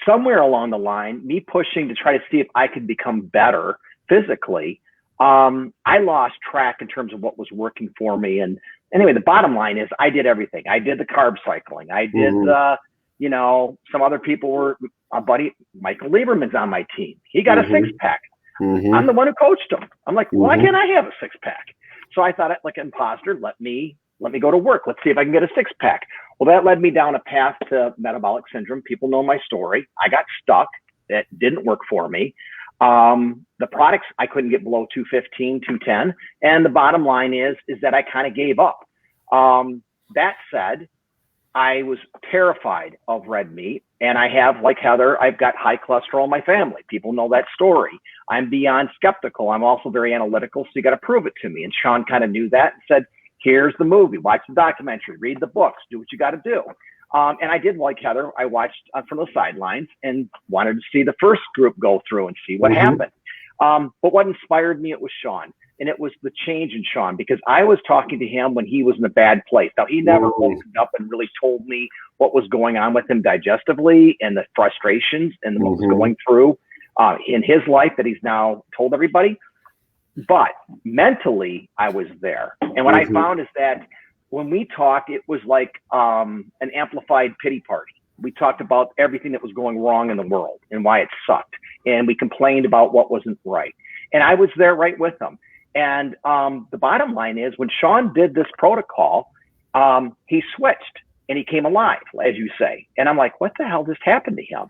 somewhere along the line, me pushing to try to see if I could become better physically, I lost track in terms of what was working for me. And anyway, the bottom line is I did everything. I did the carb cycling. I did, you know, some other people were, our buddy Michael Lieberman's on my team. He got a six-pack. I'm the one who coached him. I'm like, why can't I have a six-pack? So I thought, like an imposter, let me go to work. Let's see if I can get a six-pack. Well, that led me down a path to metabolic syndrome. People know my story. I got stuck. It didn't work for me. The products, I couldn't get below 215, 210. And the bottom line is that I kind of gave up. That said, I was terrified of red meat. And I have, like Heather, I've got high cholesterol in my family. People know that story. I'm beyond skeptical. I'm also very analytical. So you got to prove it to me. And Sean kind of knew that and said, here's the movie, watch the documentary, read the books, do what you got to do. And I did, like Heather, I watched from the sidelines and wanted to see the first group go through and see what happened. But what inspired me, it was Sean. And it was the change in Sean, because I was talking to him when he was in a bad place. Now, he never opened up and really told me what was going on with him digestively and the frustrations and what was going through in his life that he's now told everybody. But mentally, I was there. And what I found is that when we talked, it was like an amplified pity party. We talked about everything that was going wrong in the world and why it sucked. And we complained about what wasn't right. And I was there right with them. And the bottom line is when Sean did this protocol, he switched and he came alive, as you say. And I'm like, what the hell just happened to him?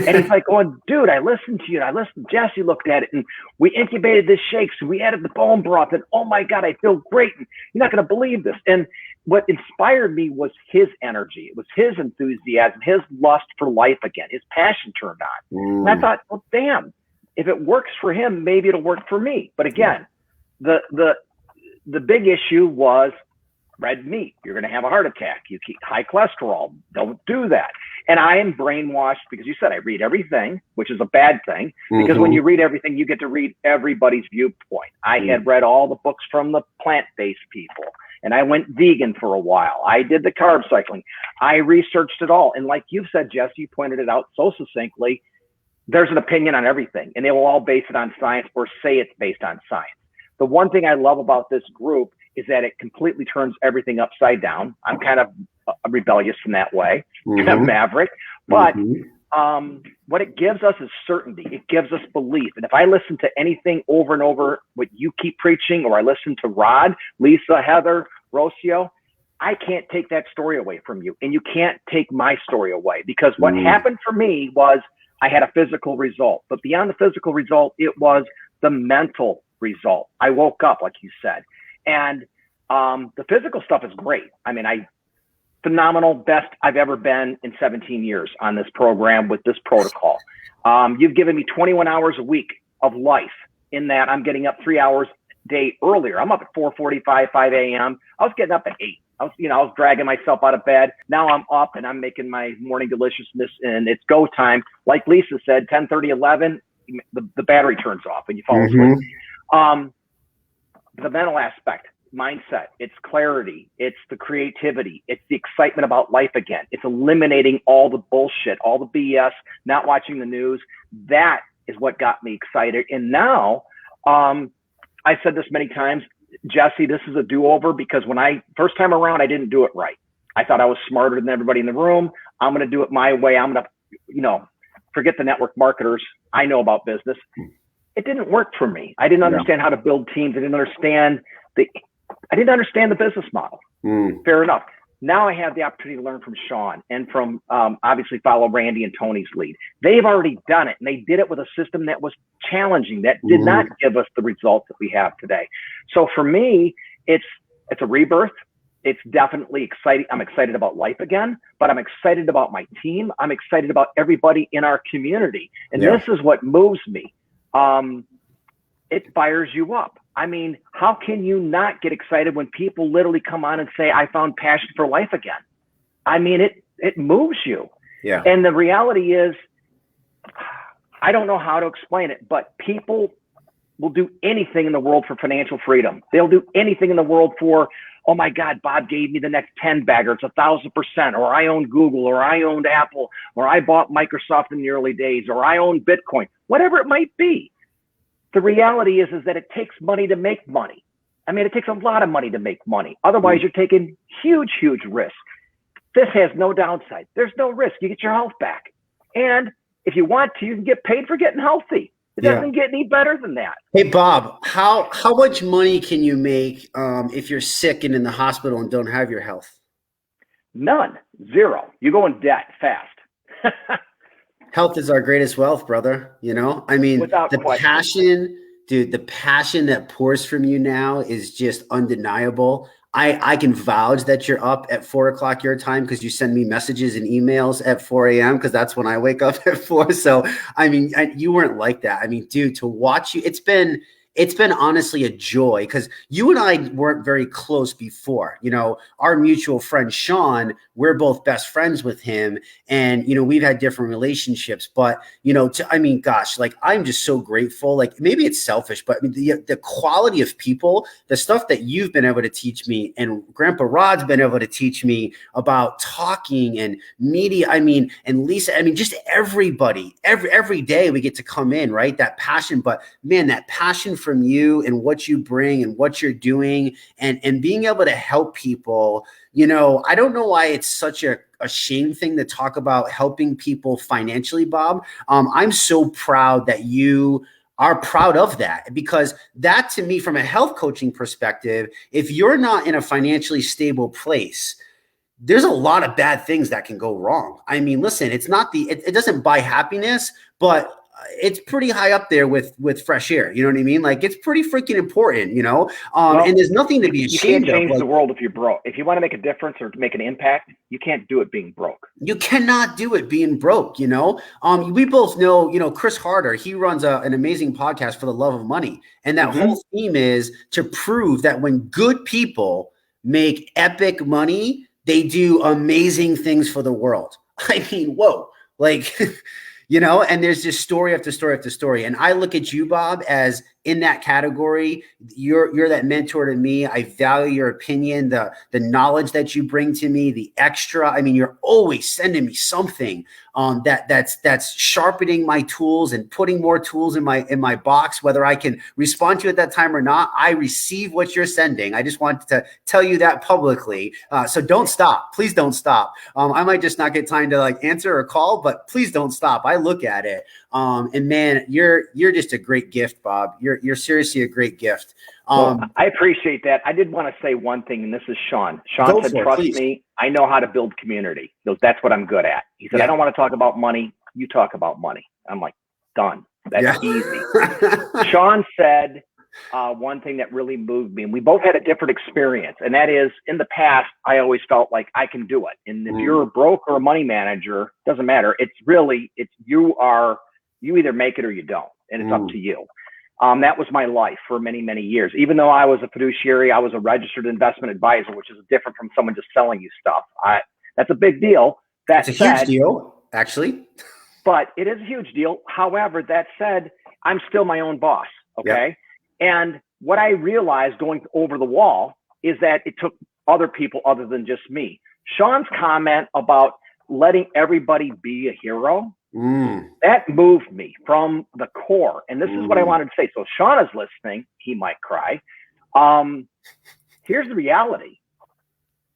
And he's like, oh, dude, I listened to you. I listened. Jesse looked at it and we incubated this shake. So we added the bone broth and oh my God, I feel great. And you're not going to believe this. And what inspired me was his energy. It was his enthusiasm, his lust for life again, his passion turned on. And I thought, well, damn, if it works for him, maybe it'll work for me. But again, the big issue was red meat. You're going to have a heart attack. You keep high cholesterol. Don't do that. And I am brainwashed because you said I read everything, which is a bad thing, because when you read everything, you get to read everybody's viewpoint. I had read all the books from the plant-based people. and I went vegan for a while. I did the carb cycling. I researched it all. And like you've said, Jesse, you pointed it out so succinctly, there's an opinion on everything, and they will all base it on science or say it's based on science. The one thing I love about this group is that it completely turns everything upside down. I'm kind of rebellious in that way, kind of maverick, but what it gives us is certainty. It gives us belief. And if I listen to anything over and over, what you keep preaching, or I listen to Rod, Lisa, Heather, Rocio, I can't take that story away from you. And you can't take my story away, because what happened for me was I had a physical result. But beyond the physical result, it was the mental result. I woke up, like you said. And the physical stuff is great. I mean, phenomenal, best I've ever been in 17 years on this program with this protocol. You've given me 21 hours a week of life, in that I'm getting up 3 hours a day earlier. I'm up at 4:45, 5 a.m. I was getting up at 8. I was dragging myself out of bed. Now I'm up and I'm making my morning deliciousness, and it's go time. Like Lisa said, 10:30, 11, the battery turns off and you fall asleep. The mental aspect, mindset, it's clarity, it's the creativity, it's the excitement about life again. It's eliminating all the bullshit, all the BS, not watching the news. That is what got me excited. And now, I said this many times, Jesse, this is a do-over, because when first time around, I didn't do it right. I thought I was smarter than everybody in the room. I'm going to do it my way. I'm going to, forget the network marketers. I know about business. It didn't work for me. I didn't understand how to build teams. I didn't understand the business model. Fair enough. Now I have the opportunity to learn from Sean and from obviously follow Randy and Tony's lead. They've already done it, and they did it with a system that was challenging, that did not give us the results that we have today. So for me, it's a rebirth. It's definitely exciting. I'm excited about life again, but I'm excited about my team. I'm excited about everybody in our community. And this is what moves me. It fires you up. I mean, how can you not get excited when people literally come on and say, I found passion for life again? I mean, it moves you. Yeah. And the reality is, I don't know how to explain it, but people will do anything in the world for financial freedom. They'll do anything in the world for, oh my God, Bob gave me the next 10 bagger. It's 1,000%, or I own Google, or I owned Apple, or I bought Microsoft in the early days, or I own Bitcoin, whatever it might be. The reality is that it takes money to make money. I mean, it takes a lot of money to make money. Otherwise, you're taking huge, huge risks. This has no downside. There's no risk. You get your health back. And if you want to, you can get paid for getting healthy. It doesn't get any better than that. Hey, Bob, how much money can you make if you're sick and in the hospital and don't have your health? None. Zero. You go in debt fast. Health is our greatest wealth, brother. I mean, without the question. passion, dude, the passion that pours from you now is just undeniable. I can vouch that you're up at 4 o'clock your time, because you send me messages and emails at 4 a.m. because that's when I wake up at 4. So, I mean, you weren't like that. I mean, dude, to watch you, it's been honestly a joy, because you and I weren't very close before. Our mutual friend, Sean, we're both best friends with him, and, we've had different relationships, but, gosh, like, I'm just so grateful. Like, maybe it's selfish, but I mean, the quality of people, the stuff that you've been able to teach me, and Grandpa Rod's been able to teach me about talking and media, and Lisa, just everybody, every day we get to come in, right? That passion, but man, that passion from you and what you bring and what you're doing, and being able to help people. I don't know why it's such a shame thing to talk about helping people financially, Bob. I'm so proud that you are proud of that, because that, to me, from a health coaching perspective, if you're not in a financially stable place, there's a lot of bad things that can go wrong. I mean, listen, it's not it doesn't buy happiness, but it's pretty high up there with fresh air. You know what I mean? Like, it's pretty freaking important, and there's nothing to be ashamed of. You can't change the world if you're broke. If you want to make a difference or make an impact, you can't do it being broke. You cannot do it being broke, We both know, Chris Harder, he runs an amazing podcast, For the Love of Money. And that whole theme is to prove that when good people make epic money, they do amazing things for the world. I mean, whoa, like... and there's just story after story after story. And I look at you, Bob, as in that category. You're that mentor to me. I value your opinion, the knowledge that you bring to me, the extra. I mean, you're always sending me something that's sharpening my tools and putting more tools in my box, whether I can respond to it at that time or not. I receive what you're sending. I just want to tell you that publicly. So don't stop. Please don't stop. I might just not get time to like answer or call, but please don't stop. I look at it. And man, you're just a great gift, Bob. You're seriously a great gift. Well, I appreciate that. I did want to say one thing, and this is Sean. Sean said, trust me, I know how to build community. He goes, that's what I'm good at. He said, I don't want to talk about money. You talk about money. I'm like, done. That's easy. Sean said one thing that really moved me, and we both had a different experience, and that is, in the past, I always felt like I can do it. And if you're a broker or a money manager, doesn't matter. It's you either make it or you don't, and it's up to you. That was my life for many, many years. Even though I was a fiduciary, I was a registered investment advisor, which is different from someone just selling you stuff. That's a big deal. That's a huge deal, actually. But it is a huge deal. However, that said, I'm still my own boss. Okay. Yep. And what I realized going over the wall is that it took other people other than just me. Sean's comment about letting everybody be a hero, that moved me from the core. And this is what I wanted to say. So Sean is listening. He might cry. Here's the reality.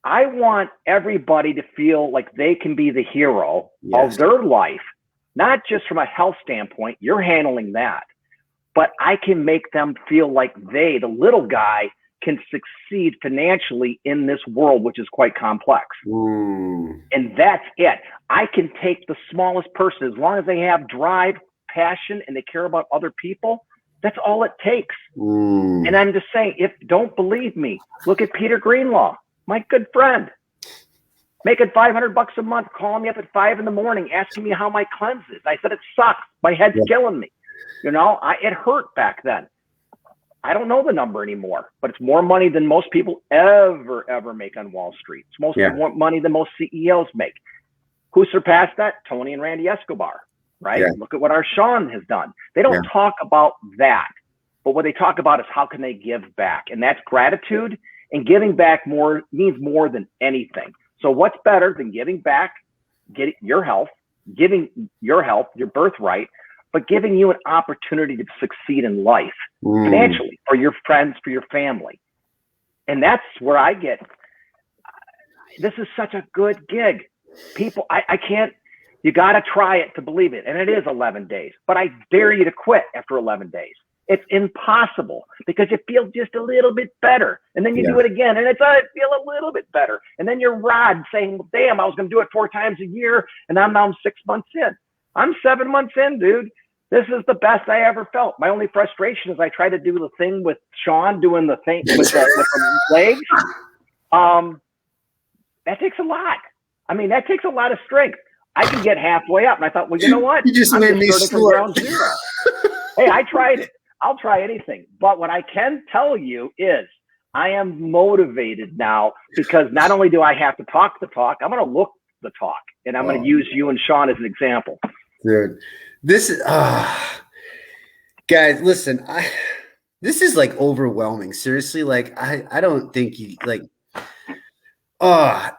I want everybody to feel like they can be the hero of their life, not just from a health standpoint. You're handling that. But I can make them feel like the little guy, can succeed financially in this world, which is quite complex. And that's it. I can take the smallest person, as long as they have drive, passion, and they care about other people. That's all it takes. And I'm just saying, if don't believe me, look at Peter Greenlaw, my good friend, making $500 a month, calling me up at 5 a.m, asking me how my cleanse is. I said, it sucks. My head's killing me. It hurt back then. I don't know the number anymore, but it's more money than most people ever make on Wall Street. It's more money than most CEOs make. Who surpassed that? Tony and Randy Escobar, right? Yeah. Look at what our Sean has done. They don't talk about that, but what they talk about is how can they give back? And that's gratitude, and giving back means more than anything. So what's better than giving back, getting your health, your birthright, but giving you an opportunity to succeed in life financially, for your friends, for your family. And that's where I get, this is such a good gig. People, I can't, you got to try it to believe it. And it is 11 days, but I dare you to quit after 11 days. It's impossible, because you feel just a little bit better. And then you do it again, and I feel a little bit better. And then you're Rod saying, well, damn, I was going to do it 4 times a year. And I'm now 6 months in. I'm 7 months in, dude. This is the best I ever felt. My only frustration is I try to do the thing with Sean doing the thing with the legs. That takes a lot. I mean, that takes a lot of strength. I can get halfway up, and I thought, well, you know what? You just made me ground zero. Hey, I tried it. I'll try anything. But what I can tell you is I am motivated now, because not only do I have to talk the talk, I'm going to look the talk, and I'm going to use you and Sean as an example. Dude. This is guys, listen, this is like overwhelming. Seriously, like I don't think you like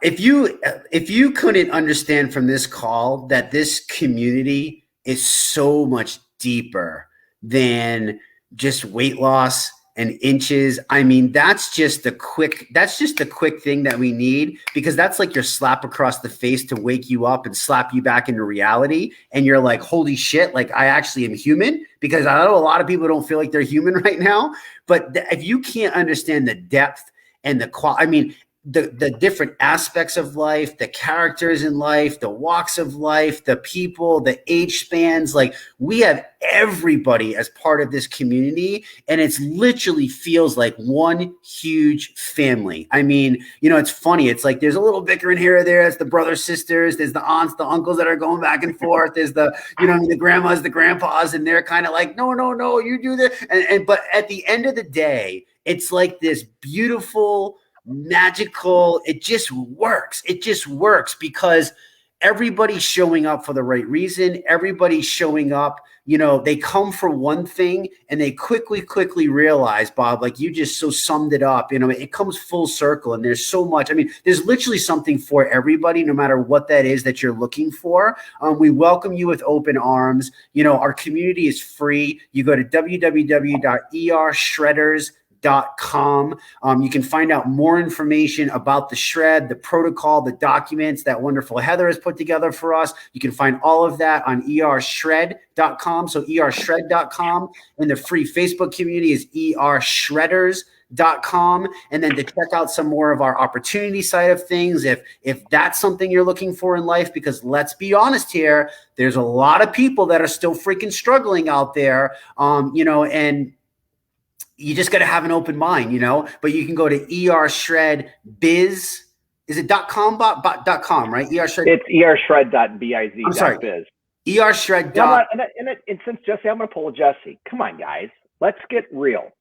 if you couldn't understand from this call that this community is so much deeper than just weight loss and inches. I mean, that's just the quick thing that we need, because that's like your slap across the face to wake you up and slap you back into reality. And you're like, holy shit, like I actually am human, because I know a lot of people don't feel like they're human right now. But if you can't understand the depth and the quality, I mean, the different aspects of life, the characters in life, the walks of life, the people, the age spans, like we have everybody as part of this community, and it's literally feels like one huge family. I mean, it's funny. It's like there's a little bickering here or there. It's the brothers, sisters, there's the aunts, the uncles that are going back and forth. There's the, the grandmas, the grandpas, and they're kind of like, no, you do this. But at the end of the day, it's like this beautiful, magical, it just works because everybody's showing up for the right reason. Everybody's showing up you know, they come for one thing and they quickly realize, Bob, like you just so summed it up, you know, it comes full circle and there's so much. I mean, there's literally something for everybody, no matter what that is that you're looking for. We welcome you with open arms. You know, our community is free. You go to www.ershredders.com. You can find out more information about the shred, the protocol, the documents that wonderful Heather has put together for us. You can find all of that on ershred.com. So ershred.com, and the free Facebook community is ershredders.com. And then to check out some more of our opportunity side of things, if that's something you're looking for in life, because let's be honest here, there's a lot of people that are still freaking struggling out there, you know, and you just got to have an open mind, you know, but you can go to ershredbiz. Is it .com, .com, right? Ershred. It's ershred.biz. I'm sorry. Biz. Ershred. And since Jesse, I'm going to pull a Jesse. Come on, guys. Let's get real.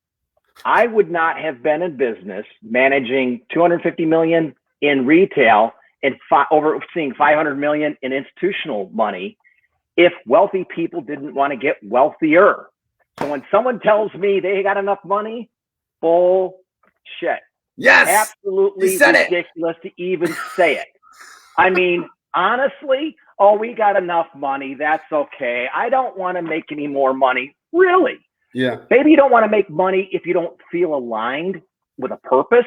I would not have been in business managing 250 million in retail and overseeing 500 million in institutional money if wealthy people didn't want to get wealthier. So when someone tells me they got enough money, bullshit. Yes. Absolutely ridiculous to even say it. I mean, honestly, oh, we got enough money. That's okay. I don't want to make any more money. Really? Yeah. Maybe you don't want to make money if you don't feel aligned with a purpose.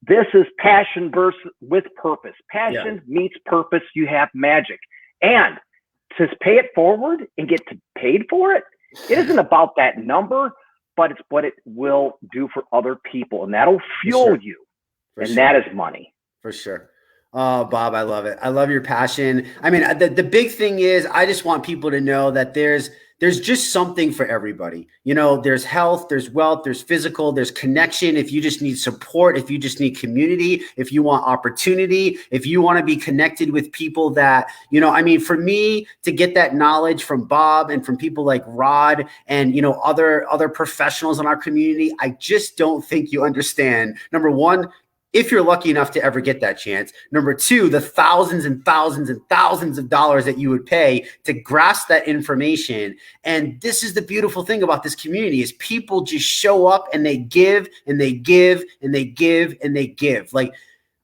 This is passion with purpose. Passion meets purpose. You have magic. And to pay it forward and get paid for it, it isn't about that number, but it's what it will do for other people, and that'll fuel you. That is money. For sure. Oh, Bob, I love it. I love your passion. I mean, the big thing is I just want people to know that there's just something for everybody. You know, there's health, there's wealth, there's physical, there's connection. If you just need support, if you just need community, if you want opportunity, if you want to be connected with people that, you know, I mean, for me to get that knowledge from Bob and from people like Rod and, you know, other professionals in our community, I just don't think you understand. Number one, if you're lucky enough to ever get that chance. Number two, the thousands and thousands and thousands of dollars that you would pay to grasp that information. And this is the beautiful thing about this community is people just show up and they give and they give and they give and they give. Like,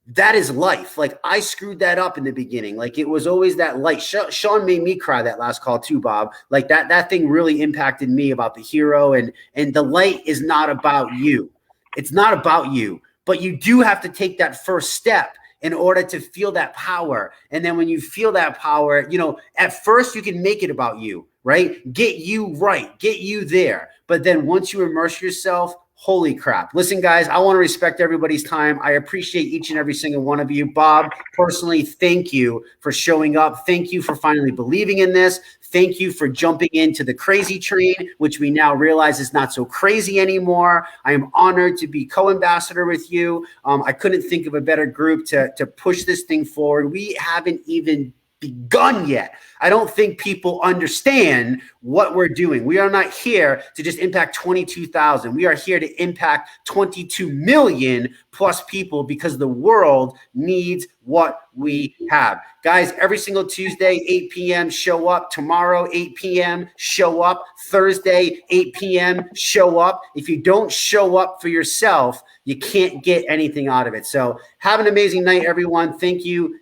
that is life. Like, I screwed that up in the beginning. Like, it was always that light. Sean made me cry that last call too, Bob. Like that thing really impacted me about the hero, and the light is not about you. It's not about you. But you do have to take that first step in order to feel that power. And then when you feel that power, you know, at first you can make it about you, right? Get you right, get you there. But then once you immerse yourself, holy crap. Listen, guys, I want to respect everybody's time. I appreciate each and every single one of you. Bob, personally, thank you for showing up. Thank you for finally believing in this. Thank you for jumping into the crazy train, which we now realize is not so crazy anymore. I am honored to be co-ambassador with you. I couldn't think of a better group to push this thing forward. We haven't even begun yet. I don't think people understand what we're doing. We are not here to just impact 22,000. We are here to impact 22 million plus people because the world needs what we have. Guys, every single Tuesday, 8 p.m., show up. Tomorrow, 8 p.m., show up. Thursday, 8 p.m., show up. If you don't show up for yourself, you can't get anything out of it. So have an amazing night, everyone. Thank you.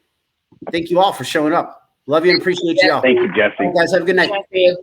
Thank you all for showing up. Love you and appreciate you all. Thank you, Jesse. All right, guys, have a good night. Thank you.